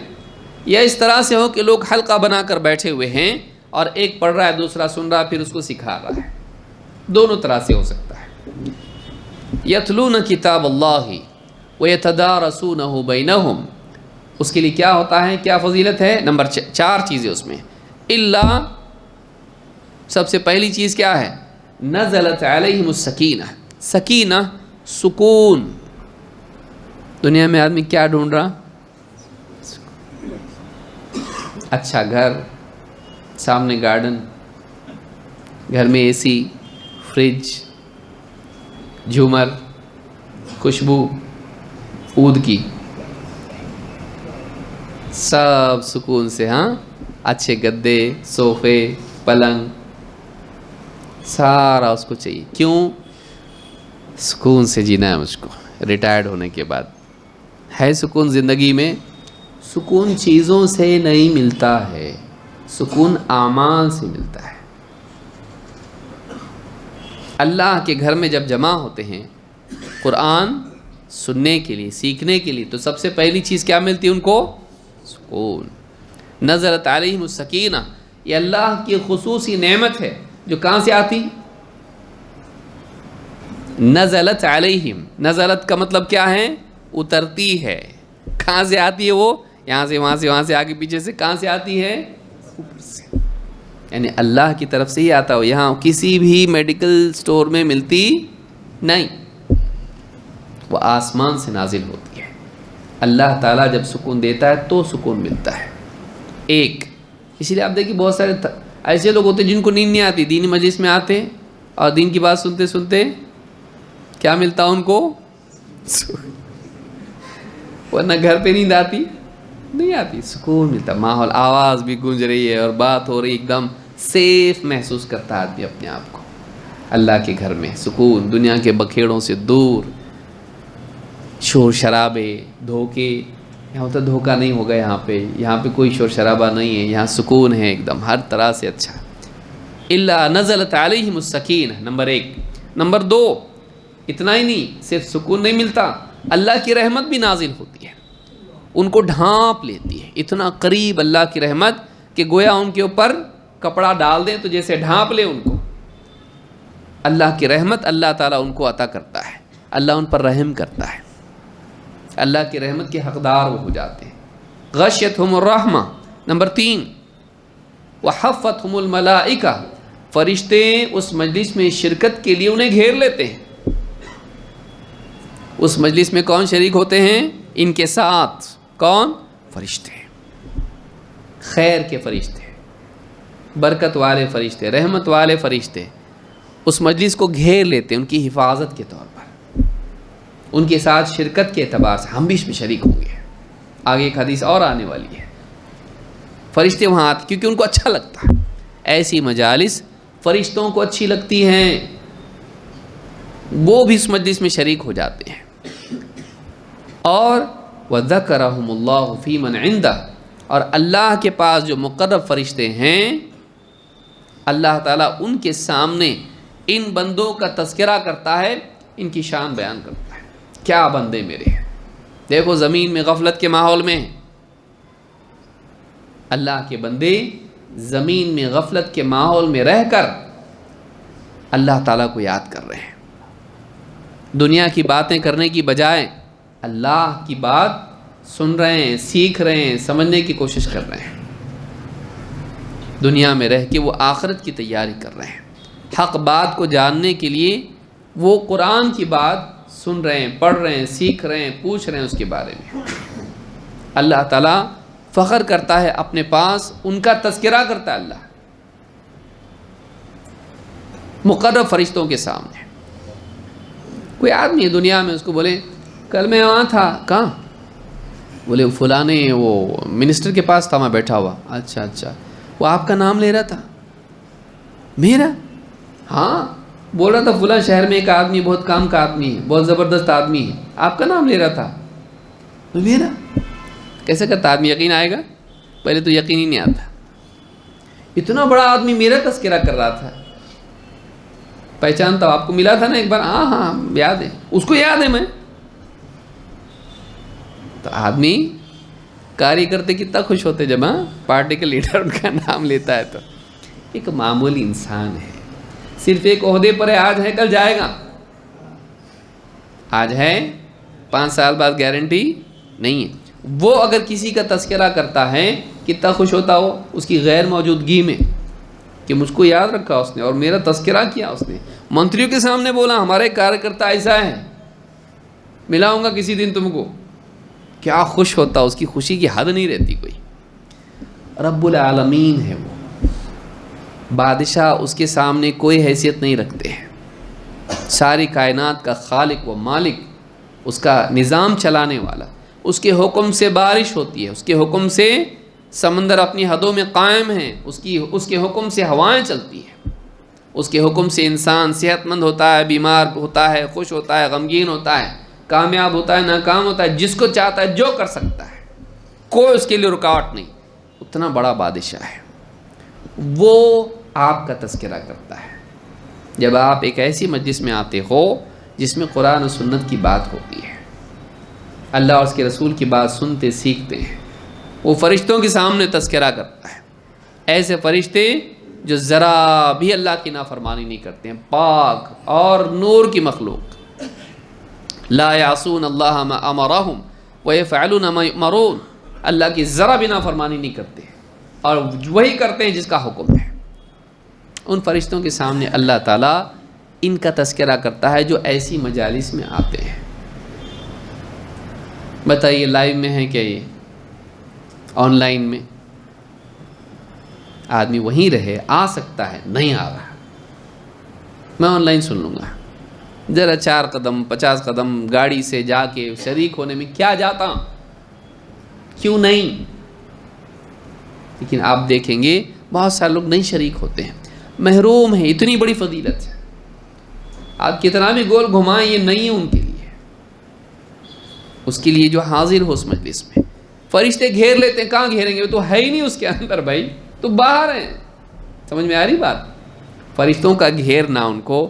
یا اس طرح سے ہو کہ لوگ حلقہ بنا کر بیٹھے ہوئے ہیں اور ایک پڑھ رہا ہے دوسرا سن رہا ہے پھر اس کو سکھا رہا ہے۔ دونوں طرح سے ہو سکتا ہے۔ یتلون کتاب اللہ وَيَتَدَارَسُونَهُ بَيْنَهُمْ، اس کے لیے کیا ہوتا ہے؟ کیا فضیلت ہے؟ نمبر 4 چیزیں اس میں۔ اللہ، سب سے پہلی چیز کیا ہے؟ نزلت علیہم السکینہ، سکینہ سکون۔ دنیا میں آدمی کیا ڈھونڈ رہا؟ اچھا گھر، سامنے گارڈن، گھر میں اے سی، فریج، جھومر، خوشبو عود کی، سب سکون سے، ہاں، اچھے گدے، صوفے، پلنگ، سارا اس کو چاہیے۔ کیوں؟ سکون سے جینا ہے مجھ کو ریٹائرڈ ہونے کے بعد۔ ہے سکون زندگی میں؟ سکون چیزوں سے نہیں ملتا ہے، سکون اعمال سے ملتا ہے۔ اللہ کے گھر میں جب جمع ہوتے ہیں قرآن سننے کے لیے، سیکھنے کے لیے، تو سب سے پہلی چیز کیا ملتی ہے ان کو؟ سکون۔ نزلت علیہم السکینہ، یہ اللہ کی خصوصی نعمت ہے جو کہاں سے آتی؟ نزلت علیہم، نزلت کا مطلب کیا ہے؟ اترتی ہے۔ کہاں سے آتی ہے وہ؟ یہاں سے، وہاں سے، وہاں سے، آگے پیچھے سے، کہاں سے آتی ہے؟ اوپر سے، یعنی اللہ کی طرف سے ہی آتا ہو، یہاں کسی بھی میڈیکل سٹور میں ملتی نہیں، وہ آسمان سے نازل ہوتی ہے۔ اللہ تعالیٰ جب سکون دیتا ہے تو سکون ملتا ہے۔ ایک، اسی لیے آپ دیکھیں بہت سارے ایسے لوگ ہوتے ہیں جن کو نیند نہیں آتی، دینی مجلس میں آتے ہیں اور دین کی بات سنتے سنتے کیا ملتا ان کو؟ ورنہ گھر پہ نیند آتی نہیں آتی، سکون ملتا، ماحول، آواز بھی گونج رہی ہے اور بات ہو رہی، ایک دم سیف محسوس کرتا آدمی اپنے آپ کو اللہ کے گھر میں۔ سکون، دنیا کے بکھیڑوں سے دور، شور شرابے، دھوکے، یہاں ہوتا دھوکہ نہیں ہوگا، یہاں پہ کوئی شور شرابہ نہیں ہے، یہاں سکون ہے ایک دم ہر طرح سے اچھا۔ الا نزلت علیہم السکینہ، نمبر 1۔ نمبر 2، اتنا ہی نہیں، صرف سکون نہیں ملتا، اللہ کی رحمت بھی نازل ہوتی ہے، ان کو ڈھانپ لیتی ہے، اتنا قریب اللہ کی رحمت کہ گویا ان کے اوپر کپڑا ڈال دیں تو جیسے ڈھانپ لے ان کو، اللہ کی رحمت اللہ تعالیٰ ان کو عطا کرتا ہے، اللہ ان پر رحم کرتا ہے، اللہ کی رحمت کے حقدار وہ ہو جاتے ہیں۔ غشیتہم الرحمہ، نمبر 3، وحفتہم الملائکہ، فرشتے اس مجلس میں شرکت کے لیے انہیں گھیر لیتے ہیں۔ اس مجلس میں کون شریک ہوتے ہیں؟ ان کے ساتھ کون؟ فرشتے، خیر کے فرشتے، برکت والے فرشتے، رحمت والے فرشتے اس مجلس کو گھیر لیتے ہیں ان کی حفاظت کے طور پر، ان کے ساتھ شرکت کے اعتبار سے ہم بھی اس میں شریک ہوں گے۔ آگے ایک حدیث اور آنے والی ہے، فرشتے وہاں آتے کیونکہ ان کو اچھا لگتا ہے، ایسی مجالس فرشتوں کو اچھی لگتی ہیں، وہ بھی اس مجلس میں شریک ہو جاتے ہیں۔ اور وَذَكَرَهُمُ اللَّهُ فِي مَنْ عِنْدَهُ، اور اللہ کے پاس جو مقرب فرشتے ہیں، اللہ تعالیٰ ان کے سامنے ان بندوں کا تذکرہ کرتا ہے، ان کی شان بیان کرتا ہے، کیا بندے میرے ہیں۔ دیکھو زمین میں غفلت کے ماحول میں ہیں، اللہ کے بندے زمین میں غفلت کے ماحول میں رہ کر اللہ تعالیٰ کو یاد کر رہے ہیں، دنیا کی باتیں کرنے کی بجائے اللہ کی بات سن رہے ہیں، سیکھ رہے ہیں، سمجھنے کی کوشش کر رہے ہیں، دنیا میں رہ کے وہ آخرت کی تیاری کر رہے ہیں، حق بات کو جاننے کے لیے وہ قرآن کی بات سن رہے ہیں، پڑھ رہے ہیں، سیکھ رہے ہیں، پوچھ رہے ہیں اس کے بارے میں۔ اللہ تعالیٰ فخر کرتا ہے اپنے پاس، ان کا تذکرہ کرتا ہے اللہ مقرب فرشتوں کے سامنے۔ کوئی آدمی ہے دنیا میں، اس کو بولے کل میں وہاں تھا، کہاں؟ بولے فلانے وہ منسٹر کے پاس تھا، میں بیٹھا ہوا۔ اچھا اچھا، وہ آپ کا نام لے رہا تھا؟ میرا؟ ہاں، بول رہا تھا فلاں شہر میں ایک آدمی بہت کام کا آدمی ہے، بہت زبردست آدمی ہے، آپ کا نام لے رہا تھا۔ میرا؟ کیسے کرتا آدمی یقین آئے گا؟ پہلے تو یقین ہی نہیں آتا، اتنا بڑا آدمی میرا تذکرہ کر رہا تھا، پہچانتا ہوں، آپ کو ملا تھا نا ایک بار؟ ہاں ہاں یاد ہے، اس کو یاد ہے میں۔ تو آدمی کاری کرتے کتنا خوش ہوتے جب پارٹی کا لیڈر ان کا نام لیتا ہے تو۔ ایک معمولی انسان ہے، صرف ایک عہدے پر ہے، آج ہے کل جائے گا، آج ہے 5 سال بعد گارنٹی نہیں ہے۔ وہ اگر کسی کا تذکرہ کرتا ہے کتنا خوش ہوتا ہو اس کی غیر موجودگی میں کہ مجھ کو یاد رکھا اس نے اور میرا تذکرہ کیا اس نے، منتریوں کے سامنے بولا ہمارے کارکرتا ایسا ہے، ملاؤں گا کسی دن تم کو، کیا خوش ہوتا، اس کی خوشی کی حد نہیں رہتی کوئی۔ رب العالمین ہے وہ، بادشاہ اس کے سامنے کوئی حیثیت نہیں رکھتے ہیں، ساری کائنات کا خالق و مالک، اس کا نظام چلانے والا، اس کے حکم سے بارش ہوتی ہے، اس کے حکم سے سمندر اپنی حدوں میں قائم ہے، اس کے حکم سے ہوائیں چلتی ہیں، اس کے حکم سے انسان صحت مند ہوتا ہے، بیمار ہوتا ہے، خوش ہوتا ہے، غمگین ہوتا ہے، کامیاب ہوتا ہے، ناکام ہوتا ہے، جس کو چاہتا ہے جو کر سکتا ہے، کوئی اس کے لیے رکاوٹ نہیں۔ اتنا بڑا بادشاہ ہے، وہ آپ کا تذکرہ کرتا ہے جب آپ ایک ایسی مجلس میں آتے ہو جس میں قرآن و سنت کی بات ہوتی ہے، اللہ اور اس کے رسول کی بات سنتے سیکھتے ہیں، وہ فرشتوں کے سامنے تذکرہ کرتا ہے۔ ایسے فرشتے جو ذرا بھی اللہ کی نافرمانی نہیں کرتے ہیں، پاک اور نور کی مخلوق، لا یعصون اللہ ما امرہم ویفعلون ما یؤمرون، اللہ کی ذرا بھی نافرمانی نہیں کرتے اور وہی کرتے ہیں جس کا حکم ہے۔ ان فرشتوں کے سامنے اللہ تعالیٰ ان کا تذکرہ کرتا ہے جو ایسی مجالس میں آتے ہیں۔ بتائیے لائیو میں ہے کیا؟ یہ آن لائن میں آدمی وہیں رہے، آ سکتا ہے، نہیں آ رہا، میں آن لائن سن لوں گا، ذرا 4 قدم 50 قدم گاڑی سے جا کے شریک ہونے میں کیا جاتا، کیوں نہیں؟ لیکن آپ دیکھیں گے بہت سارے لوگ نہیں شریک ہوتے ہیں، محروم ہیں، اتنی بڑی فضیلت ہے، آپ کتنا بھی گول گھمائیں یہ نہیں ہے ان کے لیے، اس کے لیے جو حاضر ہو اس مجلس میں۔ فرشتے گھیر لیتے ہیں، کہاں گھیریں گے، وہ تو ہے ہی نہیں اس کے اندر، بھائی تو باہر ہیں، سمجھ میں آ رہی بات؟ فرشتوں کا گھیرنا ان کو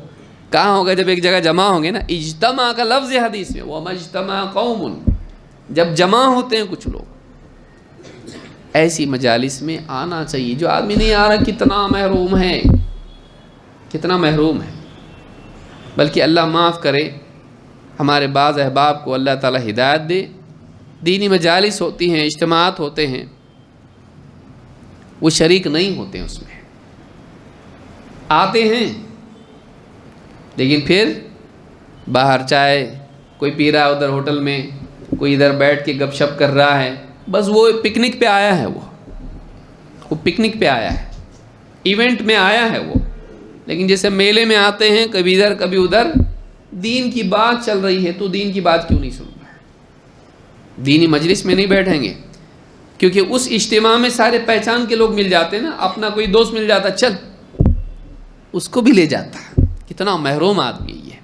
کہاں ہوگا؟ جب ایک جگہ جمع ہوں گے نا. اجتماع کا لفظ ہے حدیث میں، وَمَا اجْتَمَعَ قَوْمٌ، جب جمع ہوتے ہیں کچھ لوگ. ایسی مجالس میں آنا چاہیے. جو آدمی نہیں آ رہا کتنا محروم ہے، کتنا محروم ہے. بلکہ اللہ معاف کرے، ہمارے بعض احباب کو اللہ تعالی ہدایت دے. دینی مجالس ہوتی ہیں، اجتماعات ہوتے ہیں، وہ شریک نہیں ہوتے ہیں اس میں. آتے ہیں لیکن پھر باہر چائے کوئی پی رہا ہے ادھر ہوٹل میں، کوئی ادھر بیٹھ کے گپ شپ کر رہا ہے. بس وہ پکنک پہ آیا ہے، وہ پکنک پہ آیا ہے، ایونٹ میں آیا ہے وہ. لیکن جیسے میلے میں آتے ہیں کبھی ادھر کبھی ادھر، دین کی بات چل رہی ہے تو دین کی بات کیوں نہیں سن رہا ہے؟ دینی مجلس میں نہیں بیٹھیں گے کیونکہ اس اجتماع میں سارے پہچان کے لوگ مل جاتے ہیں نا. اپنا کوئی دوست مل جاتا چل اس کو بھی لے جاتا ہے. کتنا محروم آدمی ہے یہ،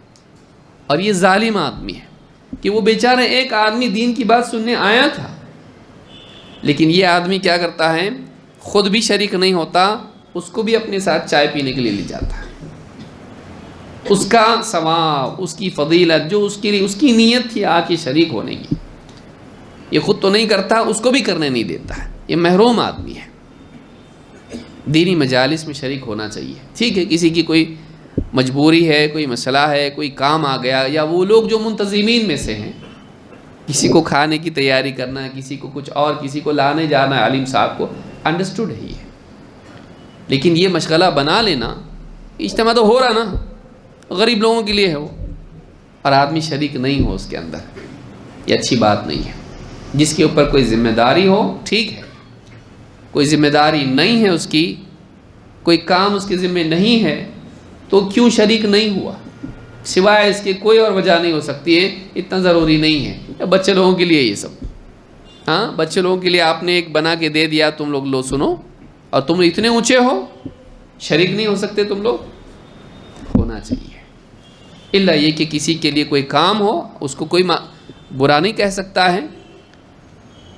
اور یہ ظالم آدمی ہے کہ وہ بیچارہ ایک آدمی دین کی بات سننے آیا تھا، لیکن یہ آدمی کیا کرتا ہے؟ خود بھی شریک نہیں ہوتا، اس کو بھی اپنے ساتھ چائے پینے کے لیے لے جاتا ہے. اس کا ثواب، اس کی فضیلت جو اس کی نیت تھی آ کے شریک ہونے کی، یہ خود تو نہیں کرتا، اس کو بھی کرنے نہیں دیتا ہے. یہ محروم آدمی ہے. دینی مجالس میں شریک ہونا چاہیے. ٹھیک ہے کسی کی کوئی مجبوری ہے، کوئی مسئلہ ہے، کوئی کام آ گیا، یا وہ لوگ جو منتظمین میں سے ہیں، کسی کو کھانے کی تیاری کرنا ہے، کسی کو کچھ اور، کسی کو لانے جانا ہے عالم صاحب کو، انڈرسٹوڈ ہے یہ. لیکن یہ مشغلہ بنا لینا، اجتماع تو ہو رہا نا، غریب لوگوں کے لیے ہے وہ، اور آدمی شریک نہیں ہو اس کے اندر، یہ اچھی بات نہیں ہے. جس کے اوپر کوئی ذمہ داری ہو ٹھیک ہے، کوئی ذمہ داری نہیں ہے اس کی، کوئی کام اس کے ذمہ نہیں ہے تو کیوں شریک نہیں ہوا؟ سوائے اس کے کوئی اور وجہ نہیں ہو سکتی ہے. اتنا ضروری نہیں ہے. بچے لوگوں کے لیے یہ سب، ہاں بچے لوگوں کے لیے آپ نے ایک بنا کے دے دیا، تم لوگ لو سنو، اور تم اتنے اونچے ہو شریک نہیں ہو سکتے تم لوگ؟ ہونا چاہیے. الا یہ کہ کسی کے لیے کوئی کام ہو، اس کو کوئی برا نہیں کہہ سکتا ہے.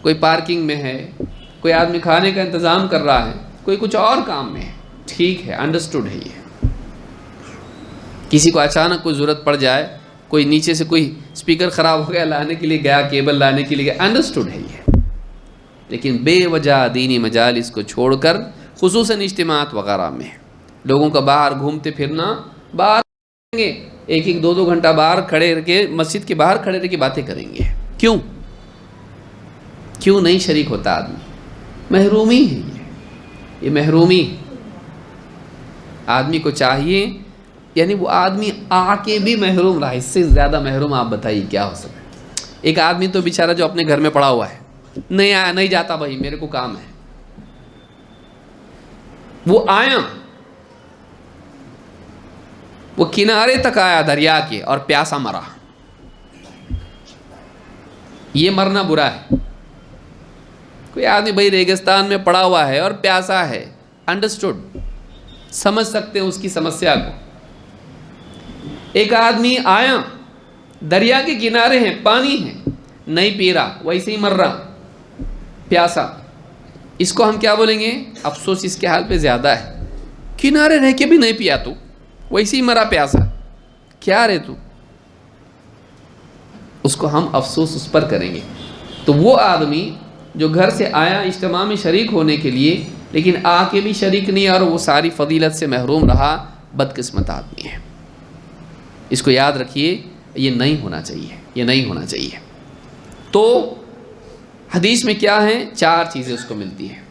کوئی پارکنگ میں ہے، کوئی آدمی کھانے کا انتظام کر رہا ہے، کوئی کچھ اور کام میں ہے، ٹھیک ہے انڈرسٹوڈ ہے یہ. کسی کو اچانک کوئی ضرورت پڑ جائے، کوئی نیچے سے کوئی اسپیکر خراب ہو گیا، لانے کے لیے گیا، کیبل لانے کے لیے گیا، انڈرسٹوڈ ہے یہ. لیکن بے وجہ دینی مجالس کو چھوڑ کر، خصوصاً اجتماعات وغیرہ میں لوگوں کا باہر گھومتے پھرنا، باہر کریں گے ایک ایک دو گھنٹہ باہر کھڑے رہ کے، مسجد کے باہر کھڑے رہ کے باتیں کریں گے. کیوں نہیں شریک ہوتا آدمی؟ محرومی ہے یہ محرومی. آدمی کو چاہیے، یعنی وہ آدمی آ کے بھی محروم رہا، اس سے زیادہ محروم آپ بتائیے کیا ہو سکتا ہے؟ ایک آدمی تو بیچارہ جو اپنے گھر میں پڑا ہوا ہے، نہیں آیا، نہیں جاتا بھائی میرے کو کام ہے. وہ آیا، وہ کنارے تک آیا دریا کے، اور پیاسا مرا. یہ مرنا برا ہے. کوئی آدمی بھائی ریگستان میں پڑا ہوا ہے اور پیاسا ہے، انڈرسٹوڈ، سمجھ سکتے ہیں اس کی سمسیا کو. ایک آدمی آیا، دریا کے کنارے ہیں، پانی ہے، نہیں پی رہا، ویسے ہی مر رہا، پیاسا. اس کو ہم کیا بولیں گے؟ افسوس اس کے حال پہ زیادہ ہے. کنارے رہ کے بھی نہیں پیا تو، ویسے ہی مرا پیاسا، کیا رہے تو؟ اس کو ہم افسوس اس پر کریں گے. تو وہ آدمی جو گھر سے آیا اجتماع میں شریک ہونے کے لیے، لیکن آ کے بھی شریک نہیں اور وہ ساری فضیلت سے محروم رہا، بدقسمت آدمی ہے. اس کو یاد رکھیے، یہ نہیں ہونا چاہیے، یہ نہیں ہونا چاہیے. تو حدیث میں کیا ہے؟ 4 چیزیں اس کو ملتی ہیں.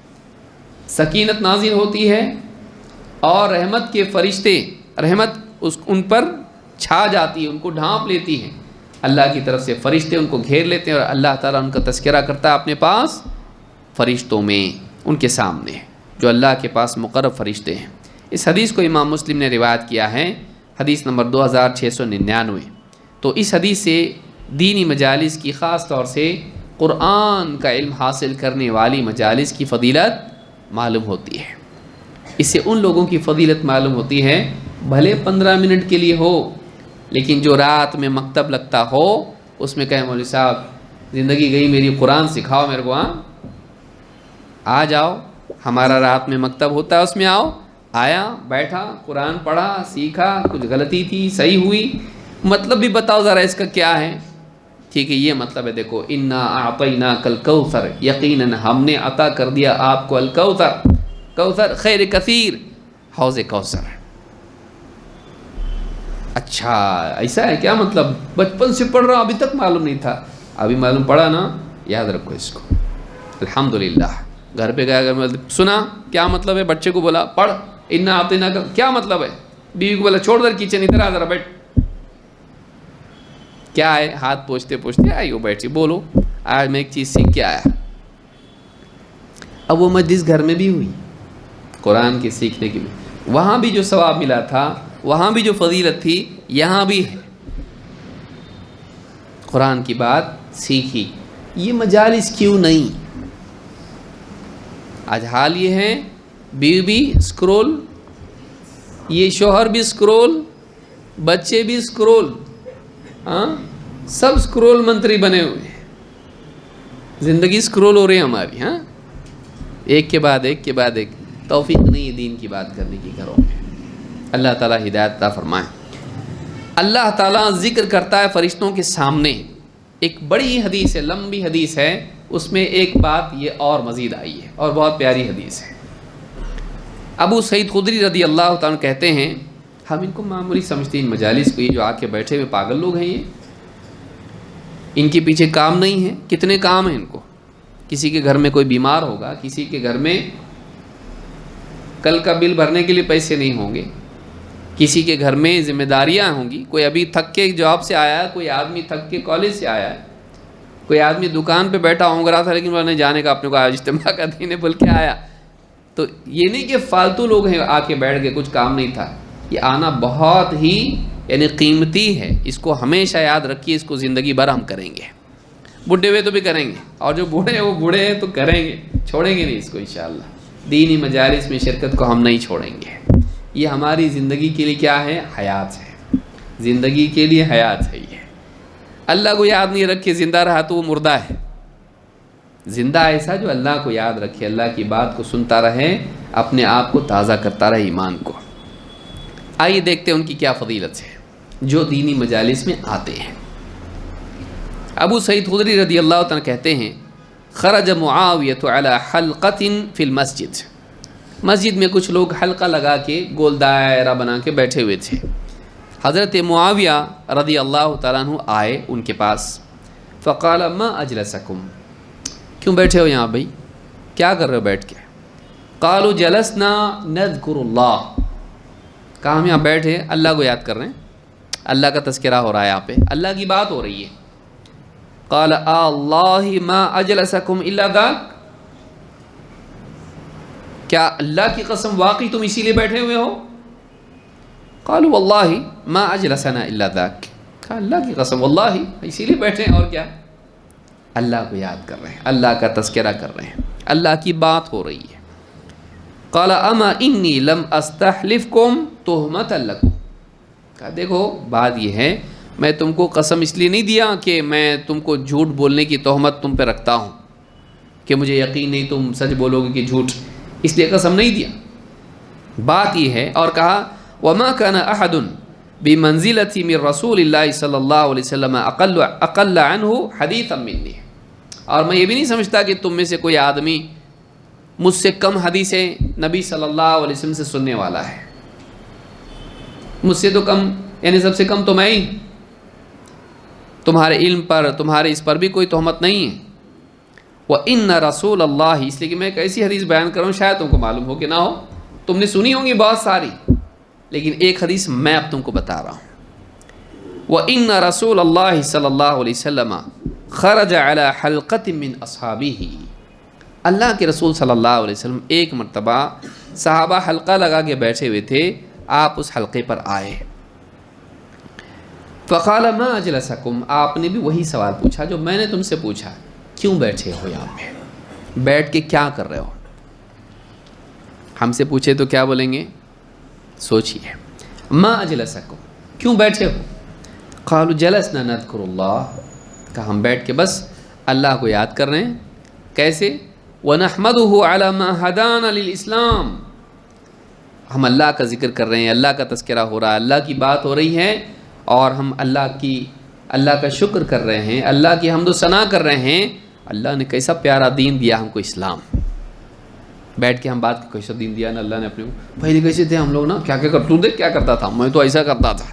سکینت نازل ہوتی ہے، اور رحمت کے فرشتے، رحمت ان پر چھا جاتی ہے، ان کو ڈھانپ لیتی ہے. اللہ کی طرف سے فرشتے ان کو گھیر لیتے ہیں، اور اللہ تعالیٰ ان کا تذکرہ کرتا ہے اپنے پاس فرشتوں میں، ان کے سامنے جو اللہ کے پاس مقرب فرشتے ہیں. اس حدیث کو امام مسلم نے روایت کیا ہے، حدیث نمبر 2699. تو اس حدیث سے دینی مجالس کی، خاص طور سے قرآن کا علم حاصل کرنے والی مجالس کی فضیلت معلوم ہوتی ہے. اس سے ان لوگوں کی فضیلت معلوم ہوتی ہے، بھلے 15 منٹ کے لیے ہو، لیکن جو رات میں مکتب لگتا ہو، اس میں کہیں مولوی صاحب زندگی گئی میری، قرآن سکھاؤ میرے کو، آ جاؤ، ہمارا رات میں مکتب ہوتا ہے، اس میں آؤ، آیا بیٹھا قرآن پڑھا سیکھا, کچھ غلطی تھی صحیح ہوئی, مطلب بھی بتاؤ ذرا اس کا کیا ہے. ٹھیک ہے یہ مطلب ہے, دیکھو انا اعطیناک الکوثر, یقیناً ہم نے عطا کر دیا آپ کو الکوثر, کوثر خیر کثیر, حوض کوثر. اچھا ایسا ہے کیا, مطلب بچپن سے پڑھ رہا ابھی تک معلوم نہیں تھا, ابھی معلوم پڑا نا, یاد رکھو اس کو. الحمدللہ گھر پہ گیا, گھر میں سنا کیا مطلب ہے, بچے کو بولا پڑھ انا اعطیناک, کیا مطلب ہے, بیوی کو بولا چھوڑ در کچن ادھر آ ذرا بیٹھ, کیا ہے, ہاتھ پوچھتے پوچھتے آئی ہو بیٹھی, بولو آج میں ایک چیز سیکھ کے آیا. اب وہ مجلس گھر میں بھی ہوئی قرآن کے سیکھنے کی, وہاں بھی جو ثواب ملا تھا, وہاں بھی جو فضیلت تھی, یہاں بھی ہے. قرآن کی بات سیکھی. یہ مجالس کیوں نہیں؟ آج حال یہ ہے, بیوی بھی اسکرول, یہ شوہر بھی اسکرول, بچے بھی اسکرول, ہاں سب اسکرول منتری بنے ہوئے ہیں, زندگی اسکرول ہو رہی ہے ہماری. ہاں ایک کے بعد ایک کے بعد ایک. توفیق نہیں ہے دین کی بات کرنے کی گھروں میں. اللہ تعالیٰ ہدایت عطا فرمائے. اللہ تعالیٰ ذکر کرتا ہے فرشتوں کے سامنے. ایک بڑی حدیث ہے, لمبی حدیث ہے, اس میں ایک بات یہ اور مزید آئی ہے اور بہت پیاری حدیث ہے. ابو سعید خدری رضی اللہ تعالیٰ کہتے ہیں, ہم ان کو معمولی سمجھتے ہیں ان مجالس کو, یہ جو آ کے بیٹھے ہوئے پاگل لوگ ہیں, یہ ان کے پیچھے کام نہیں ہے. کتنے کام ہیں ان کو. کسی کے گھر میں کوئی بیمار ہوگا, کسی کے گھر میں کل کا بل بھرنے کے لیے پیسے نہیں ہوں گے, کسی کے گھر میں ذمہ داریاں ہوں گی, کوئی ابھی تھک کے جاب سے آیا ہے, کوئی آدمی تھک کے کالج سے آیا ہے, کوئی آدمی دکان پہ بیٹھا ہوں رہا تھا لیکن انہوں نے جانے کا اپنے کو آج اجتماع کا دین ہے بول کے آیا. تو یہ نہیں کہ فالتو لوگ ہیں آ کے بیٹھ گئے, کچھ کام نہیں تھا. یہ آنا بہت ہی یعنی قیمتی ہے, اس کو ہمیشہ یاد رکھیے, اس کو زندگی بھر ہم کریں گے. بڈھے ہوئے تو بھی کریں گے, اور جو بوڑھے ہیں وہ بوڑھے ہیں تو کریں گے, چھوڑیں گے نہیں اس کو انشاءاللہ. دینی مجالس میں شرکت کو ہم نہیں چھوڑیں گے. یہ ہماری زندگی کے لیے کیا ہے, حیات ہے, زندگی کے لیے حیات ہے. یہ اللہ کو یاد نہیں رکھے زندہ رہا تو وہ مردہ ہے. زندہ ایسا جو اللہ کو یاد رکھے, اللہ کی بات کو سنتا رہے, اپنے آپ کو تازہ کرتا رہے ایمان کو. آئیے دیکھتے ہیں ان کی کیا فضیلت ہے جو دینی مجالس میں آتے ہیں. ابو سعید خدری رضی اللہ تعالیٰ کہتے ہیں, خرج معاویۃ علی حلقۃ فی المسجد. مسجد میں کچھ لوگ حلقہ لگا کے گول دائرہ بنا کے بیٹھے ہوئے تھے. حضرت معاویہ رضی اللہ تعالیٰ عنہ آئے ان کے پاس. فقال ما اجلسکم, کیوں بیٹھے ہو یہاں بھائی, کیا کر رہے ہو بیٹھ کے. قالوا جلسنا نذکر اللہ, کہا ہم یہاں بیٹھے اللہ کو یاد کر رہے ہیں, اللہ کا تذکرہ ہو رہا ہے یہاں پہ, اللہ کی بات ہو رہی ہے. قال اللہ ما اجلسکم الا ذاک, کیا اللہ کی قسم واقعی تم اسی لیے بیٹھے ہوئے ہو. قالوا واللہ ما اجلسنا الا ذاک, کہا اللہ کی قسم واللہ اسی لیے بیٹھے ہیں, اور کیا, اللہ کو یاد کر رہے ہیں, اللہ کا تذکرہ کر رہے ہیں, اللہ کی بات ہو رہی ہے. قال اما انی لم استحلفکم تہمۃ لکم, کہا دیکھو بات یہ ہے, میں تم کو قسم اس لیے نہیں دیا کہ میں تم کو جھوٹ بولنے کی تہمت تم پہ رکھتا ہوں, کہ مجھے یقین نہیں تم سچ بولو گے کہ جھوٹ, اس لیے قسم نہیں دیا. بات یہ ہے. اور کہا وما كان احد بمنزلتی من رسول اللہ صلی اللہ علیہ وسلم اقل عنہ حدیثا منی, اور میں یہ بھی نہیں سمجھتا کہ تم میں سے کوئی آدمی مجھ سے کم حدیثیں نبی صلی اللہ علیہ وسلم سے سننے والا ہے. مجھ سے تو کم, یعنی سب سے کم تو میں ہی, تمہارے علم پر تمہارے اس پر بھی کوئی تہمت نہیں ہے. وَإِنَّ رسول اللہ, اس لیے کہ میں ایک ایسی حدیث بیان کروں شاید تم کو معلوم ہو کہ نہ ہو, تم نے سنی ہوں گی بہت ساری, لیکن ایک حدیث میں اب تم کو بتا رہا ہوں. وَإِنَّ رسول اللہ صلی اللہ علیہ وسلم خرج على حلقۃ من اصحابہ, اللہ کے رسول صلی اللہ علیہ وسلم ایک مرتبہ صحابہ حلقہ لگا کے بیٹھے ہوئے تھے, آپ اس حلقے پر آئے. فقال ما اجلسکم, آپ نے بھی وہی سوال پوچھا جو میں نے تم سے پوچھا, کیوں بیٹھے ہو یہاں پہ, بیٹھ کے کیا کر رہے ہو. ہم سے پوچھے تو کیا بولیں گے, سوچئے. ما اجلسکم, کیوں بیٹھے ہو. قالوا جلسنا نذکر اللہ, کہ ہم بیٹھ کے بس اللہ کو یاد کر رہے ہیں. کیسے. وَنَحْمَدُهُ عَلَى مَا هَدَانَ لِلْإِسْلَامِ, ہم اللہ کا ذکر کر رہے ہیں، اللہ کا تذکرہ ہو رہا ہے، اللہ کی بات ہو رہی ہے، اور ہم اللہ کا شکر کر رہے ہیں، اللہ کی حمد و ثنا کر رہے ہیں. اللہ نے کیسا پیارا دین دیا ہم کو، اسلام. بیٹھ کے ہم بات کی کیسا دین دیا نا اللہ نے اپنے کو. پہلے کیسے تھے ہم لوگ نا، کیا تو دیکھ کیا کرتا تھا، میں تو ایسا کرتا تھا،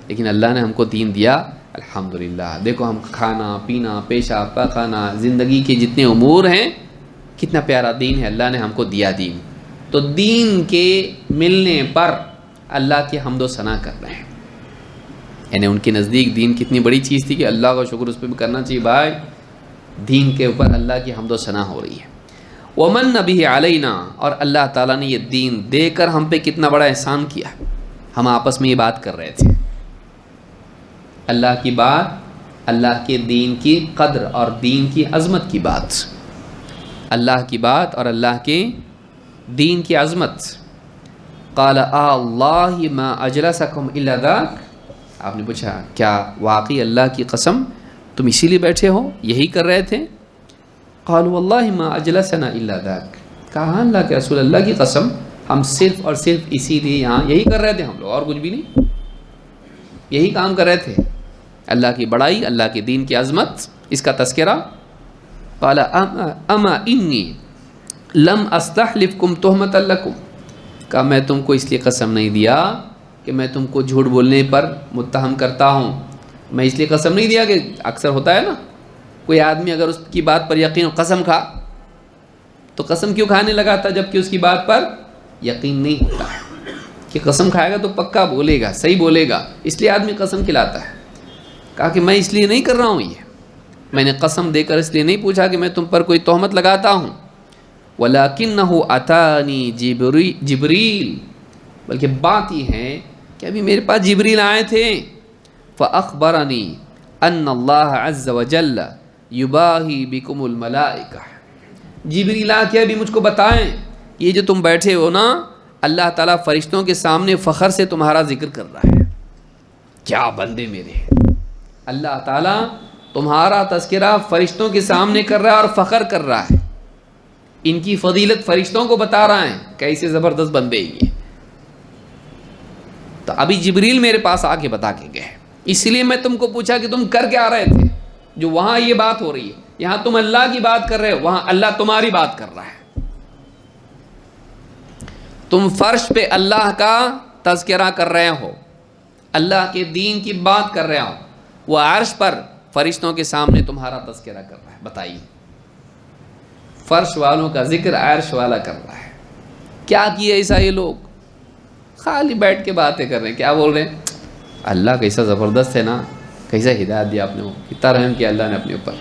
لیکن اللہ نے ہم کو دین دیا. الحمدللہ. دیکھو ہم کھانا پینا پیشاب پاخانہ زندگی کے جتنے امور ہیں، کتنا پیارا دین ہے اللہ نے ہم کو دیا دین. تو دین کے ملنے پر اللہ کی حمد و ثنا کر رہے ہیں. یعنی ان کے نزدیک دین کتنی بڑی چیز تھی کہ اللہ کا شکر اس پہ بھی کرنا چاہیے. بھائی دین کے اوپر اللہ کی حمد و ثنا ہو رہی ہے. ومن نبی علینا، اور اللہ تعالیٰ نے یہ دین دے کر ہم پہ کتنا بڑا احسان کیا. ہم آپس میں یہ بات کر رہے تھے، اللہ کی بات، اللہ کے دین کی قدر اور دین کی عظمت کی بات، اللہ کی بات اور اللہ کے دین کی عظمت. قال اللہ ما اجلسکم الا ذاک. آپ نے پوچھا کیا واقعی اللہ کی قسم تم اسی لیے بیٹھے ہو، یہی کر رہے تھے؟ قالوا واللہ ما اجلسنا الا ذاک. کہا اللہ کے رسول، اللہ کی قسم ہم صرف اور صرف اسی لیے یہاں یہی کر رہے تھے ہم لوگ، اور کچھ بھی نہیں، یہی کام کر رہے تھے. اللہ کی بڑائی، اللہ کے دین کی عظمت، اس کا تذکرہ. قال اما انی لم استحلفکم تہمۃ لکم. کہا میں تم کو اس لیے قسم نہیں دیا کہ میں تم کو جھوٹ بولنے پر متہم کرتا ہوں. میں اس لیے قسم نہیں دیا کہ اکثر ہوتا ہے نا، کوئی آدمی اگر اس کی بات پر یقین قسم کھا تو قسم کیوں کھانے لگا تھا جبکہ اس کی بات پر یقین نہیں ہوتا کہ قسم کھائے گا تو پکا بولے گا، صحیح بولے گا، اس لیے آدمی قسم کھلاتا ہے. کہا کہ میں اس لیے نہیں کر رہا ہوں، یہ میں نے قسم دے کر اس لیے نہیں پوچھا کہ میں تم پر کوئی تہمت لگاتا ہوں. وَلَكِنَّهُ أَتَانِي جبریل، بلکہ بات یہ ہے کہ ابھی میرے پاس جبریل آئے تھے. فَأَخْبَرَنِي أَنَّ اللَّهَ عَزَّ وَجَلَّ يُبَاهِي بِكُمُ الْمَلَائِكَةَ. جبریل آ کے ابھی مجھ کو بتائیں، یہ جو تم بیٹھے ہو نا، اللہ تعالیٰ فرشتوں کے سامنے فخر سے تمہارا ذکر کر رہا ہے. کیا بندے میرے، اللہ تعالیٰ تمہارا تذکرہ فرشتوں کے سامنے کر رہا ہے اور فخر کر رہا ہے. ان کی فضیلت فرشتوں کو بتا رہا ہے، کیسے زبردست بندے یہ. تو ابھی جبریل میرے پاس آ کے بتا کے گئے، اس لیے میں تم کو پوچھا کہ تم کر کیا رہے تھے. جو وہاں یہ بات ہو رہی ہے، یہاں تم اللہ کی بات کر رہے ہو، وہاں اللہ تمہاری بات کر رہا ہے. تم فرش پہ اللہ کا تذکرہ کر رہے ہو، اللہ کے دین کی بات کر رہے ہو، وہ عرش پر فرشتوں کے سامنے تمہارا تذکرہ کر رہا ہے. بتائیے، فرش والوں کا ذکر عرش والا کر رہا ہے. کیا کیے ایسا یہ لوگ؟ خالی بیٹھ کے باتیں کر رہے ہیں. کیا بول رہے ہیں؟ اللہ کیسا زبردست ہے نا، کیسا ہدایت دیا آپ نے، وہ کتنا رحم کیا اللہ نے اپنے اوپر،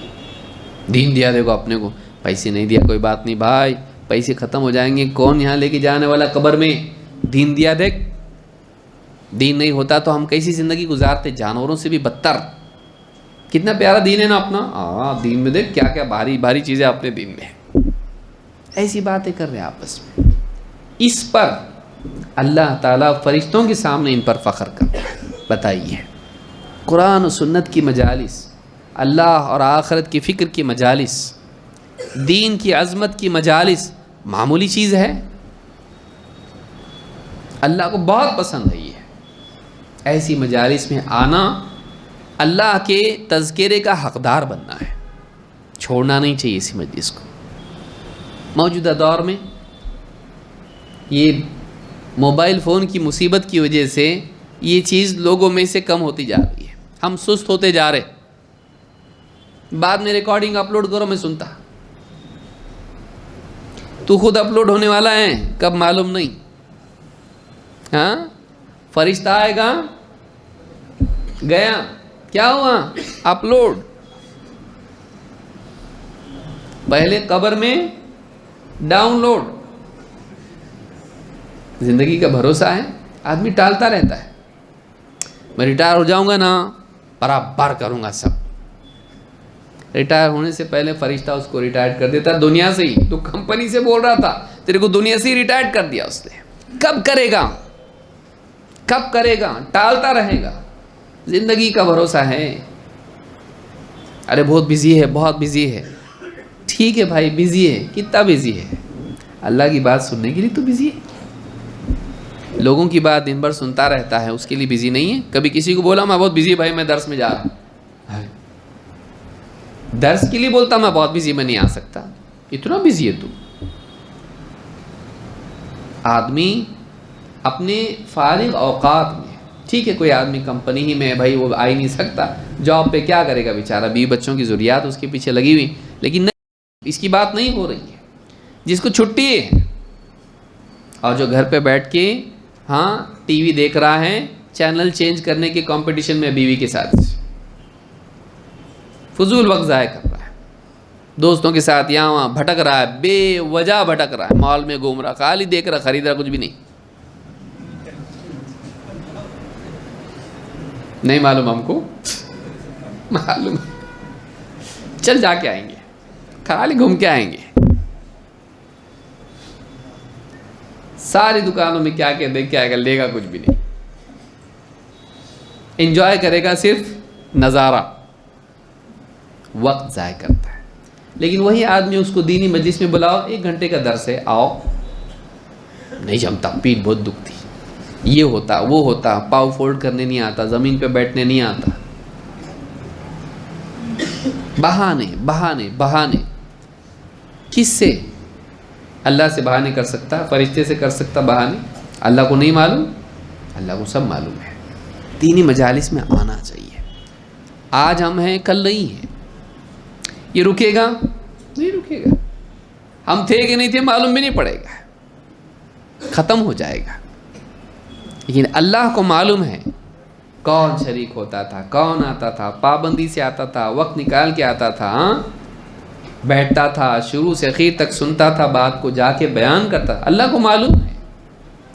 دین دیا دیکھو اپنے کو. پیسے نہیں دیا کوئی بات نہیں بھائی، پیسے ختم ہو جائیں گے، کون یہاں لے کے جانے والا قبر میں. دین دیا دیکھ، دین نہیں ہوتا تو ہم کیسی زندگی گزارتے، جانوروں سے بھی بدتر. کتنا پیارا دین ہے نا اپنا. دین میں دیکھ کیا کیا بھاری بھاری چیزیں اپنے دین میں. ایسی باتیں کر رہے ہیں آپس میں. اس پر اللہ تعالیٰ فرشتوں کے سامنے ان پر فخر کر رہا ہے. بتائیے، قرآن و سنت کی مجالس، اللہ اور آخرت کی فکر کی مجالس، دین کی عظمت کی مجالس معمولی چیز ہے؟ اللہ کو بہت پسند ہے یہ. ایسی مجالس میں آنا اللہ کے تذکرے کا حقدار بننا ہے، چھوڑنا نہیں چاہیے اسی مجلس کو. موجودہ دور میں یہ موبائل فون کی مصیبت کی وجہ سے یہ چیز لوگوں میں سے کم ہوتی جا رہی ہے. ہم سست ہوتے جا رہے. بعد میں ریکارڈنگ اپلوڈ کرو، میں سنتا. تو خود اپلوڈ ہونے والا ہے کب معلوم نہیں. ہاں، فرشتہ آئے گا، گیا، کیا ہوا؟ اپلوڈ. پہلے قبر میں ڈاؤن لوڈ. زندگی کا بھروسہ ہے، آدمی ٹالتا رہتا ہے. میں ریٹائر ہو جاؤں گا نا، برابر کروں گا سب. ریٹائر ہونے سے پہلے فرشتہ اس کو ریٹائر کر دیتا دنیا سے ہی. تو کمپنی سے بول رہا تھا، تیرے کو دنیا سے ہی ریٹائر کر دیا اس نے. کب کرے گا، کب کرے گا؟ ٹالتا رہے گا. زندگی کا بھروسہ ہے. ارے بہت بزی ہے، بہت بزی ہے. ٹھیک ہے بھائی، بزی ہے، کتنا بزی ہے؟ اللہ کی بات سننے کے لیے تو بزی ہے. لوگوں کی بات دن بھر سنتا رہتا ہے، اس کے لیے بزی نہیں ہے؟ کبھی کسی کو بولا میں بہت بزی بھائی، میں درس میں جا رہا ہوں، درس کے لیے بولتا میں بہت بزی، میں نہیں آ سکتا، اتنا بزی ہے تو؟ آدمی اپنے فارغ اوقات میں، ٹھیک ہے کوئی آدمی کمپنی ہی میں ہے بھائی، وہ آ ہی نہیں سکتا جاب پہ، کیا کرے گا بیچارہ، بیوی بچوں کی ضروریات اس کے پیچھے لگی ہوئی، لیکن نہیں، اس کی بات نہیں ہو رہی ہے۔ جس کو چھٹی ہے اور جو گھر پہ بیٹھ کے ہاں ٹی وی دیکھ رہا ہے، چینل چینج کرنے کے کمپٹیشن میں بیوی کے ساتھ فضول وقت ضائع کر رہا ہے، دوستوں کے ساتھ یہاں وہاں بھٹک رہا ہے، بے وجہ بھٹک رہا ہے، مال میں گھوم رہا، خالی دیکھ رہا، خرید رہا، کچھ بھی نہیں معلوم ہم کو، معلوم چل جا کے آئیں گے، خالی گھوم کے آئیں گے، ساری دکانوں میں کیا کیا دیکھ کے آئے گا، لے گا کچھ بھی نہیں، انجوائے کرے گا صرف نظارہ، وقت ضائع کرتا ہے۔ لیکن وہی آدمی اس کو دینی مجلس میں بلاؤ، 1 گھنٹے کا درس ہے، آؤ، نہیں جمتا، پیٹھ بہت دکھتی، یہ ہوتا وہ ہوتا، پاؤں فولڈ کرنے نہیں آتا، زمین پہ بیٹھنے نہیں آتا، بہانے بہانے بہانے، کس سے؟ اللہ سے بہانے کر سکتا، فرشتے سے کر سکتا بہانے، اللہ کو نہیں معلوم؟ اللہ کو سب معلوم ہے۔ دینی مجالس میں آنا چاہیے، آج ہم ہیں کل نہیں ہیں، یہ رکے گا؟ نہیں رکے گا، ہم تھے کہ نہیں تھے معلوم بھی نہیں پڑے گا، ختم ہو جائے گا، لیکن اللہ کو معلوم ہے کون شریک ہوتا تھا، کون آتا تھا، پابندی سے آتا تھا، وقت نکال کے آتا تھا، بیٹھتا تھا، شروع سے اخیر تک سنتا تھا، بات کو جا کے بیان کرتا تھا، اللہ کو معلوم ہے۔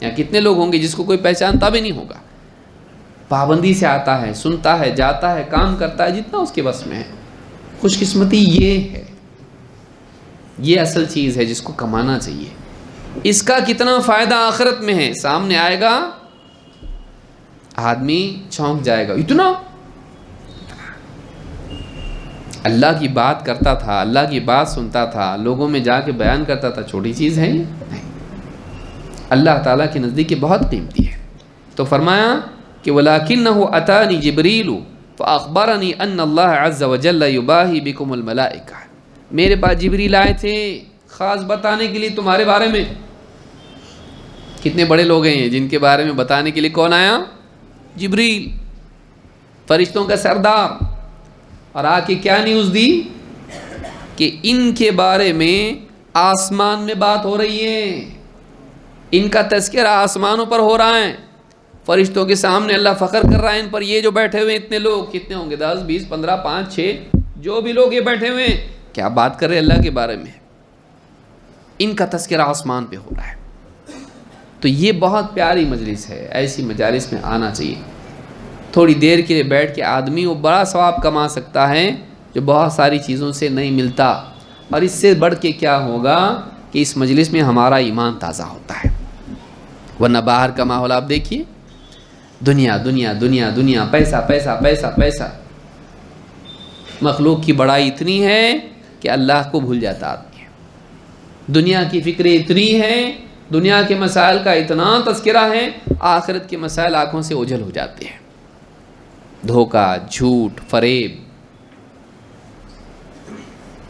یہاں کتنے لوگ ہوں گے جس کو کوئی پہچانتا بھی نہیں ہوگا، پابندی سے آتا ہے، سنتا ہے، جاتا ہے، کام کرتا ہے جتنا اس کے بس میں ہے۔ خوش قسمتی یہ ہے، یہ اصل چیز ہے جس کو کمانا چاہیے، اس کا کتنا فائدہ آخرت میں ہے، سامنے آئے گا، آدمی چونک جائے گا، اتنا اللہ کی بات کرتا تھا، اللہ کی بات سنتا تھا، لوگوں میں جا کے بیان کرتا تھا، چھوٹی چیز ہے یہ؟ نہیں، اللہ تعالیٰ کے نزدیک یہ بہت قیمتی ہے۔ تو فرمایا کہ وَلَكِنَّهُ أَتَانِي جِبْرِيلُ فَأَخْبَرَنِي أَنَّ اللَّهَ عَزَّ وَجَلَّ يُبَاهِي بِكُمُ الْمَلَائِكَةَ، میرے پاس جبریل آئے تھے خاص بتانے کے لیے تمہارے بارے میں۔ کتنے بڑے لوگ ہیں جن کے بارے میں بتانے کے لیے کون آیا؟ جبریل، فرشتوں کا سردار، اور آ کے کیا نیوز دی کہ ان کے بارے میں آسمان میں بات ہو رہی ہے، ان کا تذکرہ آسمانوں پر ہو رہا ہے، فرشتوں کے سامنے اللہ فخر کر رہا ہے ان پر، یہ جو بیٹھے ہوئے اتنے لوگ، کتنے ہوں گے، 10 20 15 5 6، جو بھی لوگ یہ بیٹھے ہوئے ہیں، کیا بات کر رہے اللہ کے بارے میں، ان کا تذکرہ آسمان پہ ہو رہا ہے۔ تو یہ بہت پیاری مجلس ہے، ایسی مجالس میں آنا چاہیے۔ تھوڑی دیر کے لیے بیٹھ کے آدمی وہ بڑا ثواب کما سکتا ہے جو بہت ساری چیزوں سے نہیں ملتا، اور اس سے بڑھ کے کیا ہوگا کہ اس مجلس میں ہمارا ایمان تازہ ہوتا ہے، ورنہ باہر کا ماحول آپ دیکھیے، دنیا دنیا دنیا دنیا، پیسہ پیسہ پیسہ پیسہ، مخلوق کی بڑائی اتنی ہے کہ اللہ کو بھول جاتا آدمی ہے، دنیا کی فکریں اتنی ہیں، دنیا کے مسائل کا اتنا تذکرہ ہے، آخرت کے مسائل آنکھوں سے اوجھل ہو جاتے ہیں، دھوکہ، جھوٹ، فریب،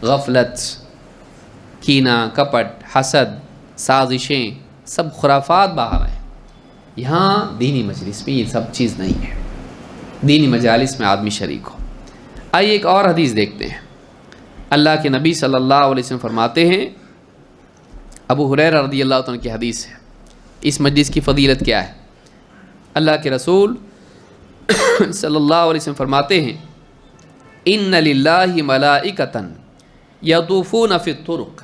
غفلت، کینہ، کپٹ، حسد، سازشیں، سب خرافات باہر ہیں۔ یہاں دینی مجلس میں یہ سب چیز نہیں ہے، دینی مجالس میں آدمی شریک ہو۔ آئیے ایک اور حدیث دیکھتے ہیں۔ اللہ کے نبی صلی اللہ علیہ وسلم فرماتے ہیں، ابو ہریرہ رضی اللہ عنہ کی حدیث ہے، اس مجلس کی فضیلت کیا ہے؟ اللہ کے رسول صلی اللہ علیہ وسلم فرماتے ہیں، ان للہ ملائکۃ یطوفون فی الطرق،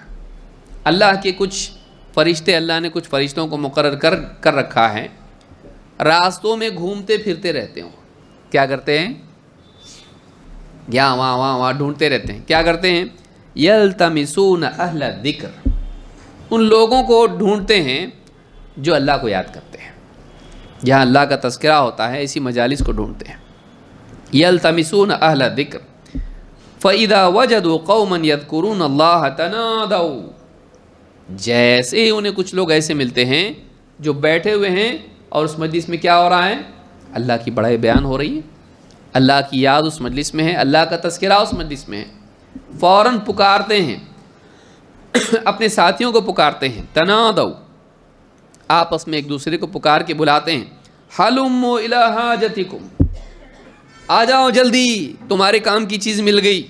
اللہ کے کچھ فرشتے، اللہ نے کچھ فرشتوں کو مقرر کر رکھا ہے، راستوں میں گھومتے پھرتے رہتے ہوں، کیا کرتے ہیں؟ یہاں وہاں وہاں وہاں ڈھونڈتے رہتے ہیں، کیا کرتے ہیں؟ یلتمسون اہل الذکر، ان لوگوں کو ڈھونڈتے ہیں جو اللہ کو یاد کرتے ہیں، جہاں اللہ کا تذکرہ ہوتا ہے ایسی مجالس کو ڈھونڈتے ہیں۔ یلتمسون اہل الذکر فاذا وجدوا قوما یذکرون اللہ تنادوا، جیسے ہی انہیں کچھ لوگ ایسے ملتے ہیں جو بیٹھے ہوئے ہیں اور اس مجلس میں کیا ہو رہا ہے؟ اللہ کی بڑائی بیان ہو رہی ہے، اللہ کی یاد اس مجلس میں ہے، اللہ کا تذکرہ اس مجلس میں ہے، فوراً پکارتے ہیں، اپنے ساتھیوں کو پکارتے ہیں، تنادوا، آپس میں ایک دوسرے کو پکار کے بلاتے ہیں، حلموا الی حاجتکم، آ جاؤ جلدی، تمہارے کام کی چیز مل گئی،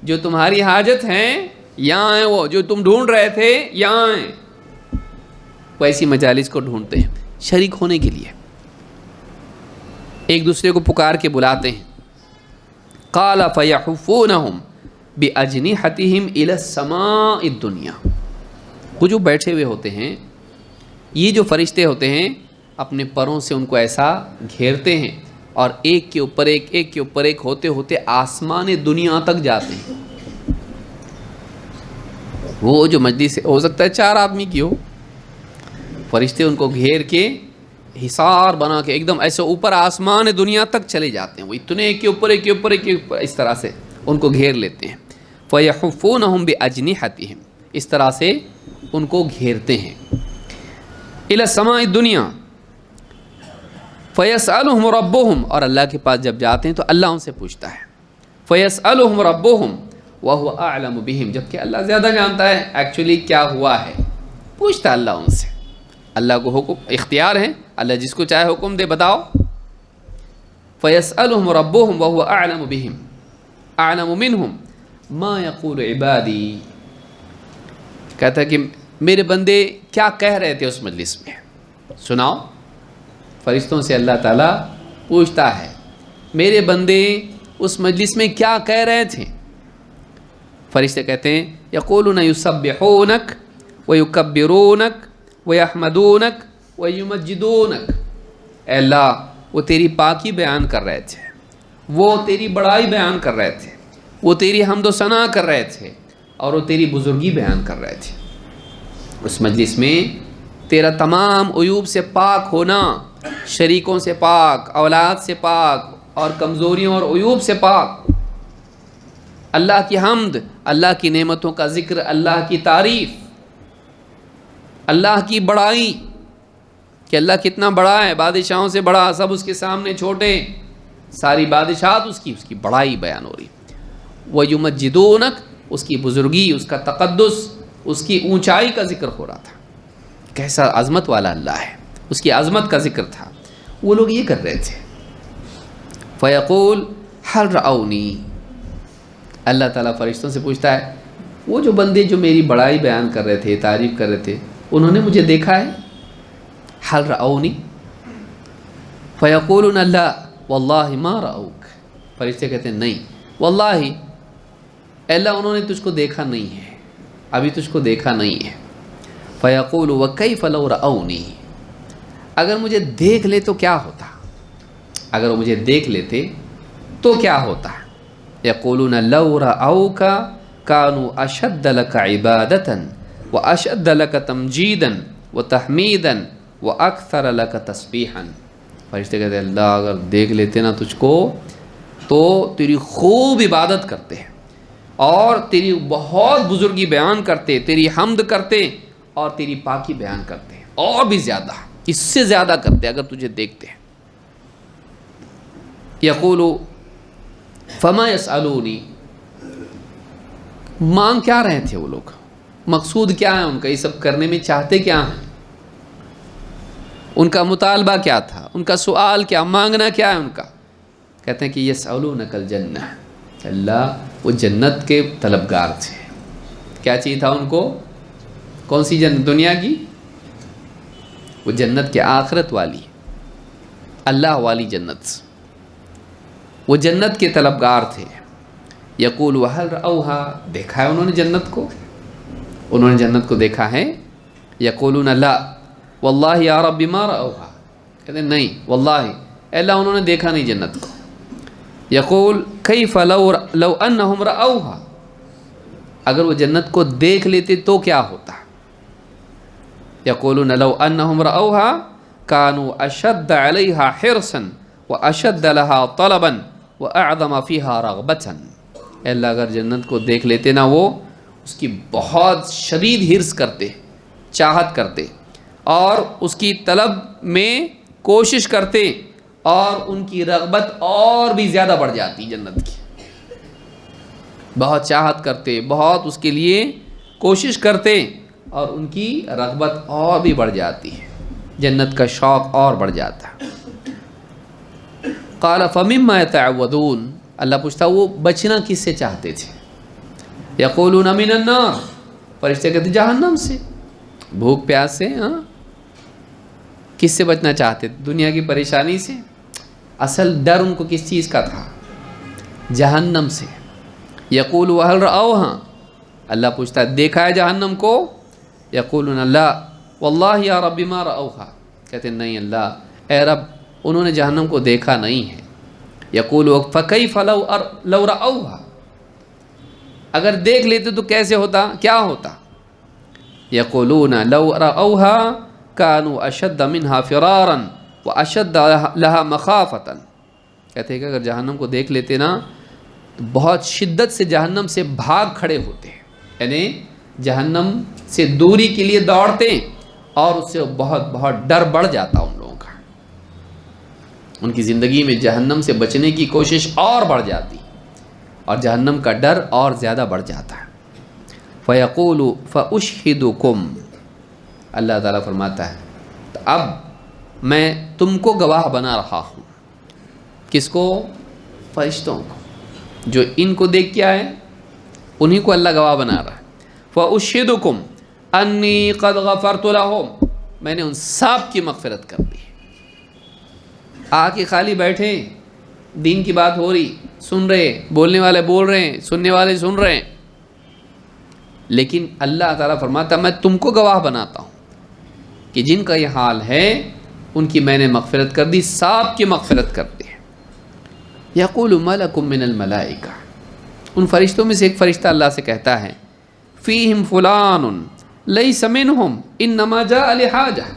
جو تمہاری حاجت ہیں یہاں ہیں، وہ جو تم ڈھونڈ رہے تھے یہاں ہیں۔ وہ ایسی مجالس کو ڈھونڈتے ہیں شریک ہونے کے لیے، ایک دوسرے کو پکار کے بلاتے ہیں۔ قال فیحفونہم باجنحتہم الی السماء الدنیا، وہ جو بیٹھے ہوئے ہوتے ہیں، یہ جو فرشتے ہوتے ہیں اپنے پروں سے ان کو ایسا گھیرتے ہیں اور ایک کے اوپر ایک، ایک کے اوپر ایک ہوتے ہوتے آسمان دنیا تک جاتے ہیں۔ وہ جو مجلس ہو سکتا ہے 4 آدمی کی ہو، فرشتے ان کو گھیر کے حصار بنا کے ایک دم ایسے اوپر آسمان دنیا تک چلے جاتے ہیں، وہ اتنے ایک کے اوپر ایک کے اوپر ایک کے اوپر اس طرح سے ان کو گھیر لیتے ہیں۔ فَيَحُفُّونَهُمْ بِأَجْنِحَتِهِمْ، اس طرح سے ان کو گھیرتے ہیں۔ إِلَى السَّمَاءِ الدُّنْيَا فَيَسْأَلُهُمْ رَبُّهُمْ، اور اللہ کے پاس جب جاتے ہیں تو اللہ ان سے پوچھتا ہے، فَيَسْأَلُهُمْ رَبُّهُمْ وَهُوَ أَعْلَمُ بِهِمْ، جبکہ اللہ زیادہ جانتا ہے ایکچولی کیا ہوا ہے، پوچھتا اللہ ان سے۔ اللہ کو حکم اختیار ہے، اللہ جس کو چاہے حکم دے، بتاؤ۔ فَيَسْأَلُهُمْ رَبُّهُمْ وَهُوَ أَعْلَمُ بِهِمْ أَعْلَمُ مِنْهُمْ مَا يَقُولُ عِبَادِي، کہتا ہے کہ میرے بندے کیا کہہ رہے تھے اس مجلس میں، سناؤ۔ فرشتوں سے اللہ تعالیٰ پوچھتا ہے میرے بندے اس مجلس میں کیا کہہ رہے تھے؟ فرشتے کہتے ہیں یقولون یسبحونک ویکبرونک ویحمدونک ویمجدونک، اے اللہ وہ تیری پاکی بیان کر رہے تھے، وہ تیری بڑائی بیان کر رہے تھے، وہ تیری حمد و ثنا کر رہے تھے، اور وہ تیری بزرگی بیان کر رہے تھے۔ اس مجلس میں تیرا تمام عیوب سے پاک ہونا، شریکوں سے پاک، اولاد سے پاک، اور کمزوریوں اور عیوب سے پاک، اللہ کی حمد، اللہ کی نعمتوں کا ذکر، اللہ کی تعریف، اللہ کی بڑائی کہ اللہ کتنا بڑا ہے، بادشاہوں سے بڑا، سب اس کے سامنے چھوٹے، ساری بادشاہت اس کی بڑائی بیان ہو رہی۔ وَيُمَجِّدُونَک، اس کی بزرگی، اس کا تقدس، اس کی اونچائی کا ذکر ہو رہا تھا، کیسا عظمت والا اللہ ہے، اس کی عظمت کا ذکر تھا۔ وہ لوگ یہ کر رہے تھے۔ فَيَقُولُ هَلْ رَأَوْنِي، اللہ تعالیٰ فرشتوں سے پوچھتا ہے وہ جو بندے جو میری بڑائی بیان کر رہے تھے، تعریف کر رہے تھے، انہوں نے مجھے دیکھا ہے؟ هَلْ رَأَوْنِي فَيَقُولُونَ لَا وَاللَّهِ مَا رَأَوْكَ، فرشتے کہتے ہیں نہیں واللہ اے اللہ انہوں نے تجھ کو دیکھا نہیں ہے، ابھی تجھ کو دیکھا نہیں ہے۔ فَيَقُولُ وَكَيْفَ لَوْ رَأَوْنِي، اگر مجھے دیکھ لے تو کیا ہوتا، اگر وہ مجھے دیکھ لیتے تو کیا ہوتا۔ یقولون لو رأوک کانوا اشد لک عبادۃ واشد لک تمجیدا وتحمیدا واکثر لک تسبیحا، فرشتے کہتے ہیں اللہ اگر دیکھ لیتے نا تجھ کو تو تیری خوب عبادت کرتے ہیں اور تیری بہت بزرگی بیان کرتے، تیری حمد کرتے اور تیری پاکی بیان کرتے، اور بھی زیادہ، اس سے زیادہ کرتے اگر تجھے دیکھتے ہیں۔ یقولو فما یسألونی، مانگ کیا رہے تھے وہ لوگ، مقصود کیا ہے ان کا، یہ سب کرنے میں چاہتے کیا ہیں، ان کا مطالبہ کیا تھا، ان کا سوال کیا، مانگنا کیا ہے ان کا؟ کہتے ہیں کہ یسألونک الجنہ، اللہ وہ جنت کے طلبگار تھے۔ کیا چاہیے تھا ان کو؟ کون سی جنت؟ دنیا کی؟ وہ جنت کے آخرت والی، اللہ والی جنت، وہ جنت کے طلبگار تھے۔ یقول وہل رأوہا، دیکھا ہے انہوں نے جنت کو، انہوں نے جنت کو دیکھا ہے؟ یقولون لا واللہ یا رب ما رأوہا، کہتے ہیں نہیں واللہ اے اللہ انہوں نے دیکھا نہیں جنت کو۔ یقول کیف لو انہم رأوہا، اگر وہ جنت کو دیکھ لیتے تو کیا ہوتا؟ یقولون لو انہم رأوہا کانوا اشد علیہا حرصا واشد لہا طلبا واعظم فیہا رغبتا، اے اللہ اگر جنت کو دیکھ لیتے نا وہ اس کی بہت شدید حرص کرتے، چاہت کرتے، اور اس کی طلب میں کوشش کرتے اور ان کی رغبت اور بھی زیادہ بڑھ جاتی جنت کی. بہت چاہت کرتے, بہت اس کے لیے کوشش کرتے اور ان کی رغبت اور بھی بڑھ جاتی ہے, جنت کا شوق اور بڑھ جاتا ہے. قال فمما يتعوذون, اللہ پوچھتا وہ بچنا کس سے چاہتے تھے؟ یقولون من النار, فرشتے کہتے جہنم سے, بھوک پیاس سے. ہاں کس سے بچنا چاہتے تھے؟ دنیا کی پریشانی سے. اصل ڈر ان کو کس چیز کا تھا؟ جہنم سے. یقول وهل رأوها, اللہ پوچھتا ہے دیکھا ہے جہنم کو؟ یقولون اللہ واللہ یا رب ما رأوها, کہتے ہیں نہیں اللہ اے رب انہوں نے جہنم کو دیکھا نہیں ہے. یقول فکیف لو رأوها, اگر دیکھ لیتے تو کیسے ہوتا, کیا ہوتا؟ یقولون لو رأوها كانوا اشد منها فرارا واشد لها مخافتا, کہتے ہیں کہ اگر جہنم کو دیکھ لیتے نا تو بہت شدت سے جہنم سے بھاگ کھڑے ہوتے ہیں, یعنی جہنم سے دوری کے لیے دوڑتے اور اس سے بہت بہت ڈر بڑھ جاتا ان لوگوں کا. ان کی زندگی میں جہنم سے بچنے کی کوشش اور بڑھ جاتی اور جہنم کا ڈر اور زیادہ بڑھ جاتا ہے. فَيَقُولُ فَأُشْهِدُكُمْ, اللہ تعالیٰ فرماتا ہے تو اب میں تم کو گواہ بنا رہا ہوں. کس کو؟ فرشتوں کو, جو ان کو دیکھ کے آئے انہی کو اللہ گواہ بنا رہا ہے. فَأُشْهِدُكُمْ أَنِّي قَدْ غَفَرْتُ لَهُمْ, میں نے ان سب کی مغفرت کر دی. آ کے خالی بیٹھے, دین کی بات ہو رہی, سن رہے, بولنے والے بول رہے ہیں, سننے والے سن رہے ہیں, لیکن اللہ تعالیٰ فرماتا میں تم کو گواہ بناتا ہوں کہ جن کا یہ حال ہے ان کی میں نے مغفرت کر دی, سب کی مغفرت کر دی. یقول ملک من الملائکہ, ان فرشتوں میں سے ایک فرشتہ اللہ سے کہتا ہے فیہم فلان لیس منہم انما جاء لحاجہ,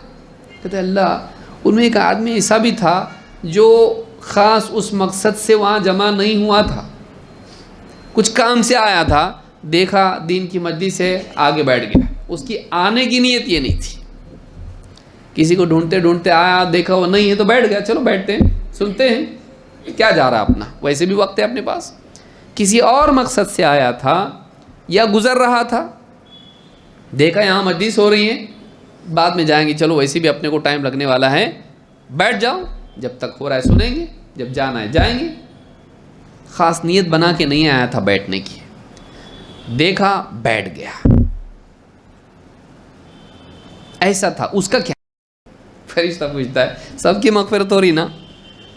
کہتے اللہ ان میں ایک آدمی ایسا بھی تھا جو خاص اس مقصد سے وہاں جمع نہیں ہوا تھا, کچھ کام سے آیا تھا, دیکھا دین کی مجلس سے آگے بیٹھ گیا, اس کی آنے کی نیت یہ نہیں تھی. کسی کو ڈھونڈتے ڈھونڈتے آیا, دیکھا وہ نہیں ہے تو بیٹھ گیا, چلو بیٹھتے ہیں سنتے ہیں, کیا جا رہا اپنا, ویسے بھی وقت ہے اپنے پاس. کسی اور مقصد سے آیا تھا یا گزر رہا تھا, دیکھا یہاں مجلس ہو رہی ہے, بعد میں جائیں گے, چلو ویسے بھی اپنے کو ٹائم لگنے والا ہے, بیٹھ جاؤ, جب تک ہو رہا ہے سنیں گے, جب جانا ہے جائیں گے. خاص نیت بنا کے نہیں آیا تھا بیٹھنے کی, دیکھا بیٹھ گیا. ایسا تھا, اس کا کیا؟ فرشتہ پوچھتا ہے سب کی مغفرت ہو رہی نا,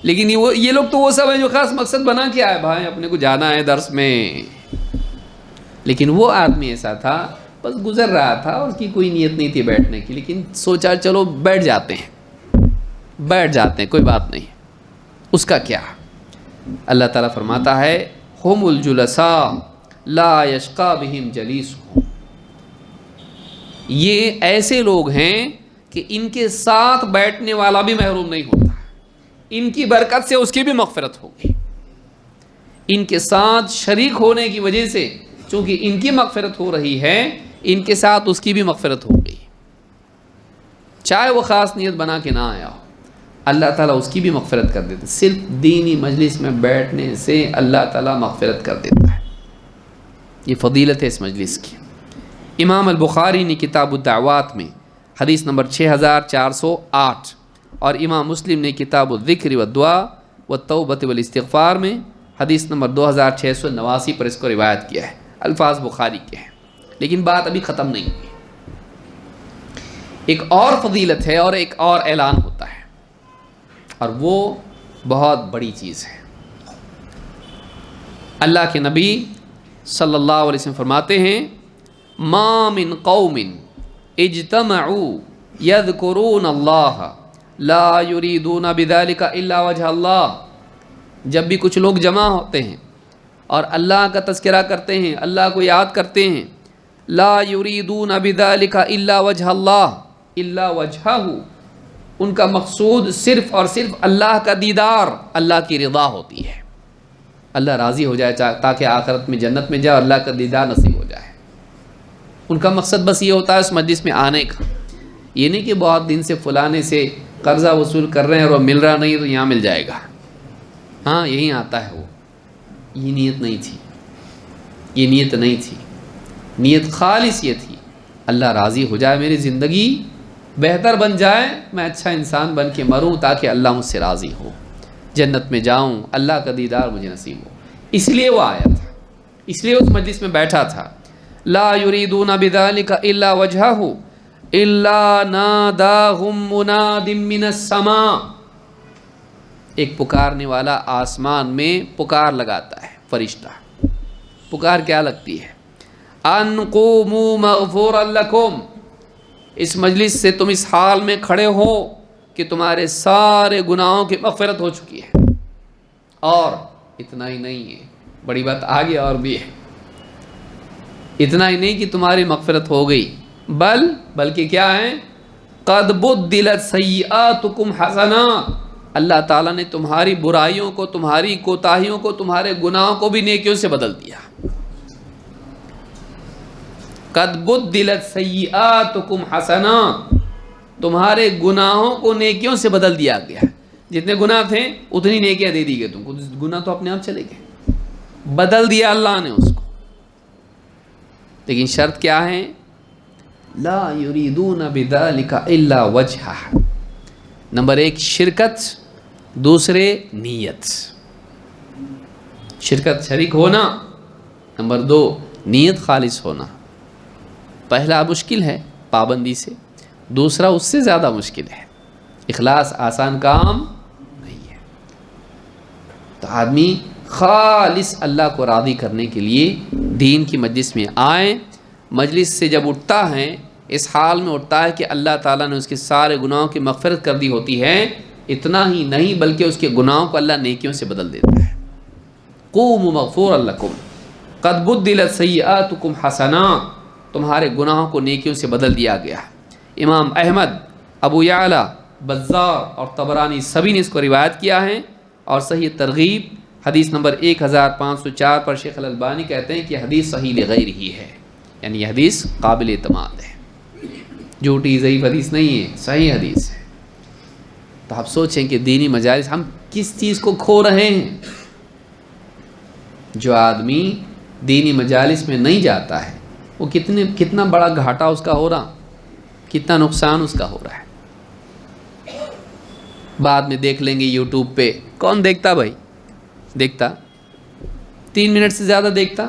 لیکن یہ لوگ تو وہ سب ہیں جو خاص مقصد بنا کے آئے, بھائی اپنے کو جانا ہے درس میں, لیکن وہ آدمی ایسا تھا بس گزر رہا تھا, اس کی کوئی نیت نہیں تھی بیٹھنے کی, لیکن سوچا چلو بیٹھ جاتے ہیں, کوئی بات نہیں. اس کا کیا؟ اللہ تعالیٰ فرماتا ہے ہم الجلساء لا یشقا بہم جلیسہم, یہ ایسے لوگ ہیں کہ ان کے ساتھ بیٹھنے والا بھی محروم نہیں ہوتا, ان کی برکت سے اس کی بھی مغفرت ہوگی. ان کے ساتھ شریک ہونے کی وجہ سے چونکہ ان کی مغفرت ہو رہی ہے, ان کے ساتھ اس کی بھی مغفرت ہو گئی, چاہے وہ خاص نیت بنا کے نہ آیا ہو, اللہ تعالیٰ اس کی بھی مغفرت کر دیتا ہے. صرف دینی مجلس میں بیٹھنے سے اللہ تعالیٰ مغفرت کر دیتا ہے. یہ فضیلت ہے اس مجلس کی. امام البخاری نے کتاب الدعوات میں حدیث نمبر 6408 اور امام مسلم نے کتاب الذکر والدعاء والتوبۃ والاستغفار میں حدیث نمبر 2689 پر اس کو روایت کیا ہے. الفاظ بخاری کے ہیں, لیکن بات ابھی ختم نہیں ہوئی. ایک اور فضیلت ہے اور ایک اور اعلان ہوتا ہے, اور وہ بہت بڑی چیز ہے. اللہ کے نبی صلی اللہ علیہ وسلم فرماتے ہیں ما من قوم اجتمعوا یذکرون اللہ لا یریدون بذلک الا وجہ اللہ, جب بھی کچھ لوگ جمع ہوتے ہیں اور اللہ کا تذکرہ کرتے ہیں, اللہ کو یاد کرتے ہیں, لا یریدون بذلک الا وجہ اللہ, الا وجہہ, ان کا مقصود صرف اور صرف اللہ کا دیدار, اللہ کی رضا ہوتی ہے, اللہ راضی ہو جائے تاکہ آخرت میں جنت میں جائے اور اللہ کا دیدار نصیب ہو جائے. ان کا مقصد بس یہ ہوتا ہے اس مجلس میں آنے کا. یہ نہیں کہ بہت دن سے فلانے سے قرضہ وصول کر رہے ہیں اور مل رہا نہیں تو یہاں مل جائے گا، ہاں یہیں آتا ہے وہ، یہ نیت نہیں تھی، یہ نیت نہیں تھی، نیت خالص یہ تھی اللہ راضی ہو جائے، میری زندگی بہتر بن جائے، میں اچھا انسان بن کے مروں تاکہ اللہ مجھ سے راضی ہو، جنت میں جاؤں، اللہ کا دیدار مجھے نصیب ہو۔ اس لیے وہ آیا تھا، اس لیے اس مجلس میں بیٹھا تھا۔ لا یریدون بذلک الا وجہہ الا ناداہم مناد من السماء، ایک پکارنے والا آسمان میں پکار لگاتا ہے، فرشتہ پکار کیا لگتی ہے؟ ان قوموا مغفورا لکم، اس مجلس سے تم اس حال میں کھڑے ہو کہ تمہارے سارے گناہوں کی مغفرت ہو چکی ہے۔ اور اتنا ہی نہیں ہے، بڑی بات آگے اور بھی ہے، اتنا ہی نہیں کہ تمہاری مغفرت ہو گئی، بلکہ کیا ہے؟ قد بدلت سیئاتکم حسنات، اللہ تعالیٰ نے تمہاری برائیوں کو، تمہاری کوتاہیوں کو، تمہارے گناہوں کو بھی نیکیوں سے بدل دیا۔ قد بدلت سیئاتکم حسنات، تمہارے گناہوں کو نیکیوں سے بدل دیا گیا، جتنے گناہ تھے اتنی نیکیاں دے دی گئی، تم کو گناہ تو اپنے آپ چلے گئے، بدل دیا اللہ نے اس کو۔ لیکن شرط کیا ہے؟ لا یریدون بذلک الا وجہہ، نمبر ایک شرکت، دوسرے نیت، شرکت شریک ہونا، نمبر دو نیت خالص ہونا۔ پہلا مشکل ہے پابندی سے، دوسرا اس سے زیادہ مشکل ہے، اخلاص آسان کام نہیں ہے۔ تو آدمی خالص اللہ کو راضی کرنے کے لیے دین کی مجلس میں آئے، مجلس سے جب اٹھتا ہے اس حال میں اٹھتا ہے کہ اللہ تعالیٰ نے اس کے سارے گناہوں کی مغفرت کر دی ہوتی ہے، اتنا ہی نہیں بلکہ اس کے گناہوں کو اللہ نیکیوں سے بدل دیتا ہے۔ قوموا مغفورا لکم قد بدلت سیئاتکم حسنات، تمہارے گناہوں کو نیکیوں سے بدل دیا گیا۔ امام احمد، ابو یعلا، بزار اور طبرانی سبھی نے اس کو روایت کیا ہے، اور صحیح ترغیب حدیث نمبر 1504 پر شیخ الالبانی کہتے ہیں کہ حدیث صحیح لغیر ہی ہے، یعنی یہ حدیث قابل اعتماد ہے، جھوٹی ضعیف حدیث نہیں ہے، صحیح حدیث ہے۔ تو آپ سوچیں کہ دینی مجالس ہم کس چیز کو کھو رہے ہیں؟ جو آدمی دینی مجالس میں نہیں جاتا ہے وہ کتنا بڑا گھاٹا اس کا ہو رہا، کتنا نقصان اس کا ہو رہا ہے۔ بعد میں دیکھ لیں گے یوٹیوب پہ، کون دیکھتا بھائی؟ دیکھتا 3 منٹ سے زیادہ دیکھتا؟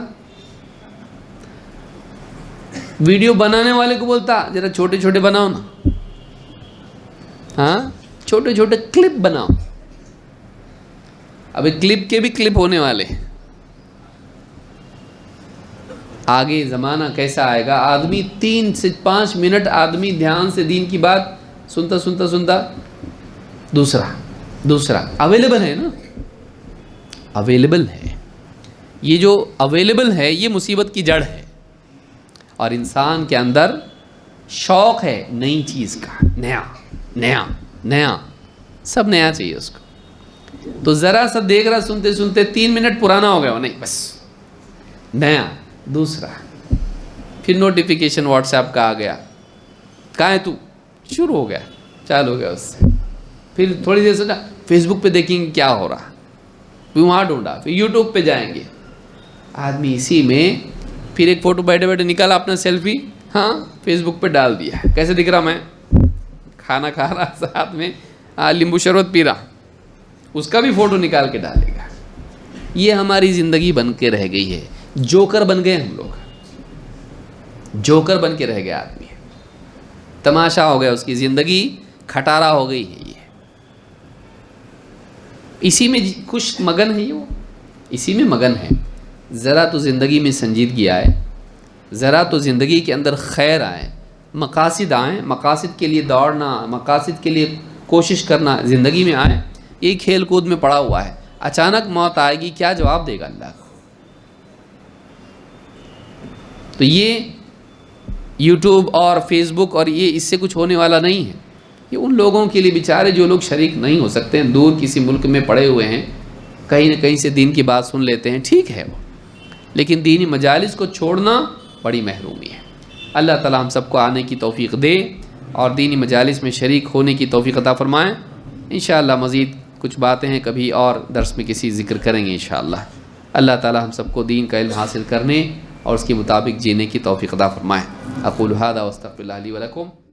ویڈیو بنانے والے کو بولتا ذرا چھوٹے چھوٹے بناؤ نا، ہاں چھوٹے چھوٹے کلپ بناؤ۔ ابھی کلپ کے بھی کلپ ہونے والے ہیں، آگے زمانہ کیسا آئے گا؟ آدمی 3 سے 5 منٹ آدمی دھیان سے دین کی بات سنتا، دوسرا اویلیبل ہے نا، اویلیبل ہے، یہ جو اویلیبل ہے یہ مصیبت کی جڑ ہے۔ اور انسان کے اندر شوق ہے نئی چیز کا، نیا سب نیا چاہیے اس کو۔ تو ذرا سا دیکھ رہا، سنتے 3 منٹ پرانا ہو گیا، نہیں بس نیا، دوسرا، پھر نوٹیفیکیشن واٹس ایپ کا آ گیا، کہاں ہے تو؟ شروع ہو گیا، چالو ہو گیا اس سے۔ پھر تھوڑی دیر سوچا فیس بک پہ دیکھیں گے کیا ہو رہا، پھر وہاں ڈھونڈا، پھر یوٹیوب پہ جائیں گے۔ آدمی اسی میں پھر ایک فوٹو بیٹھے بیٹھے نکالا اپنا سیلفی، ہاں فیس بک پہ ڈال دیا، کیسے دکھ رہا میں؟ کھانا کھا رہا، ساتھ میں لیمبو شربت پی رہا، اس کا بھی فوٹو نکال کے ڈالے گا۔ یہ ہماری زندگی بن کے رہ گئی ہے، جوکر بن گئے ہم لوگ، جوکر بن کے رہ گیا آدمی، تماشا ہو گیا، اس کی زندگی کھٹارا ہو گئی ہے۔ یہ اسی میں خوش مگن ہے، وہ اسی میں مگن ہے۔ ذرا تو زندگی میں سنجیدگی آئے، ذرا تو زندگی کے اندر خیر آئے، مقاصد آئیں، مقاصد کے لیے دوڑنا، مقاصد کے لیے کوشش کرنا زندگی میں آئے۔ یہی کھیل کود میں پڑا ہوا ہے، اچانک موت آئے گی، کیا جواب دے گا اللہ کو؟ تو یہ یوٹیوب اور فیس بک اور یہ اس سے کچھ ہونے والا نہیں ہے، یہ ان لوگوں کے لیے بیچارے جو لوگ شریک نہیں ہو سکتے ہیں، دور کسی ملک میں پڑے ہوئے ہیں، کہیں نہ کہیں سے دین کی بات سن لیتے ہیں، ٹھیک ہے وہ، لیکن دینی مجالس کو چھوڑنا بڑی محرومی ہے۔ اللہ تعالی ہم سب کو آنے کی توفیق دے، اور دینی مجالس میں شریک ہونے کی توفیق عطا فرمائیں۔ انشاءاللہ مزید کچھ باتیں ہیں کبھی اور درس میں کسی ذکر کریں گے انشاءاللہ۔ اللہ تعالی ہم سب کو دین کا علم حاصل کرنے اور اس کے مطابق جینے کی توفیق عطا فرمائے۔ اقول ھذا واستغفر اللہ لی ولکم۔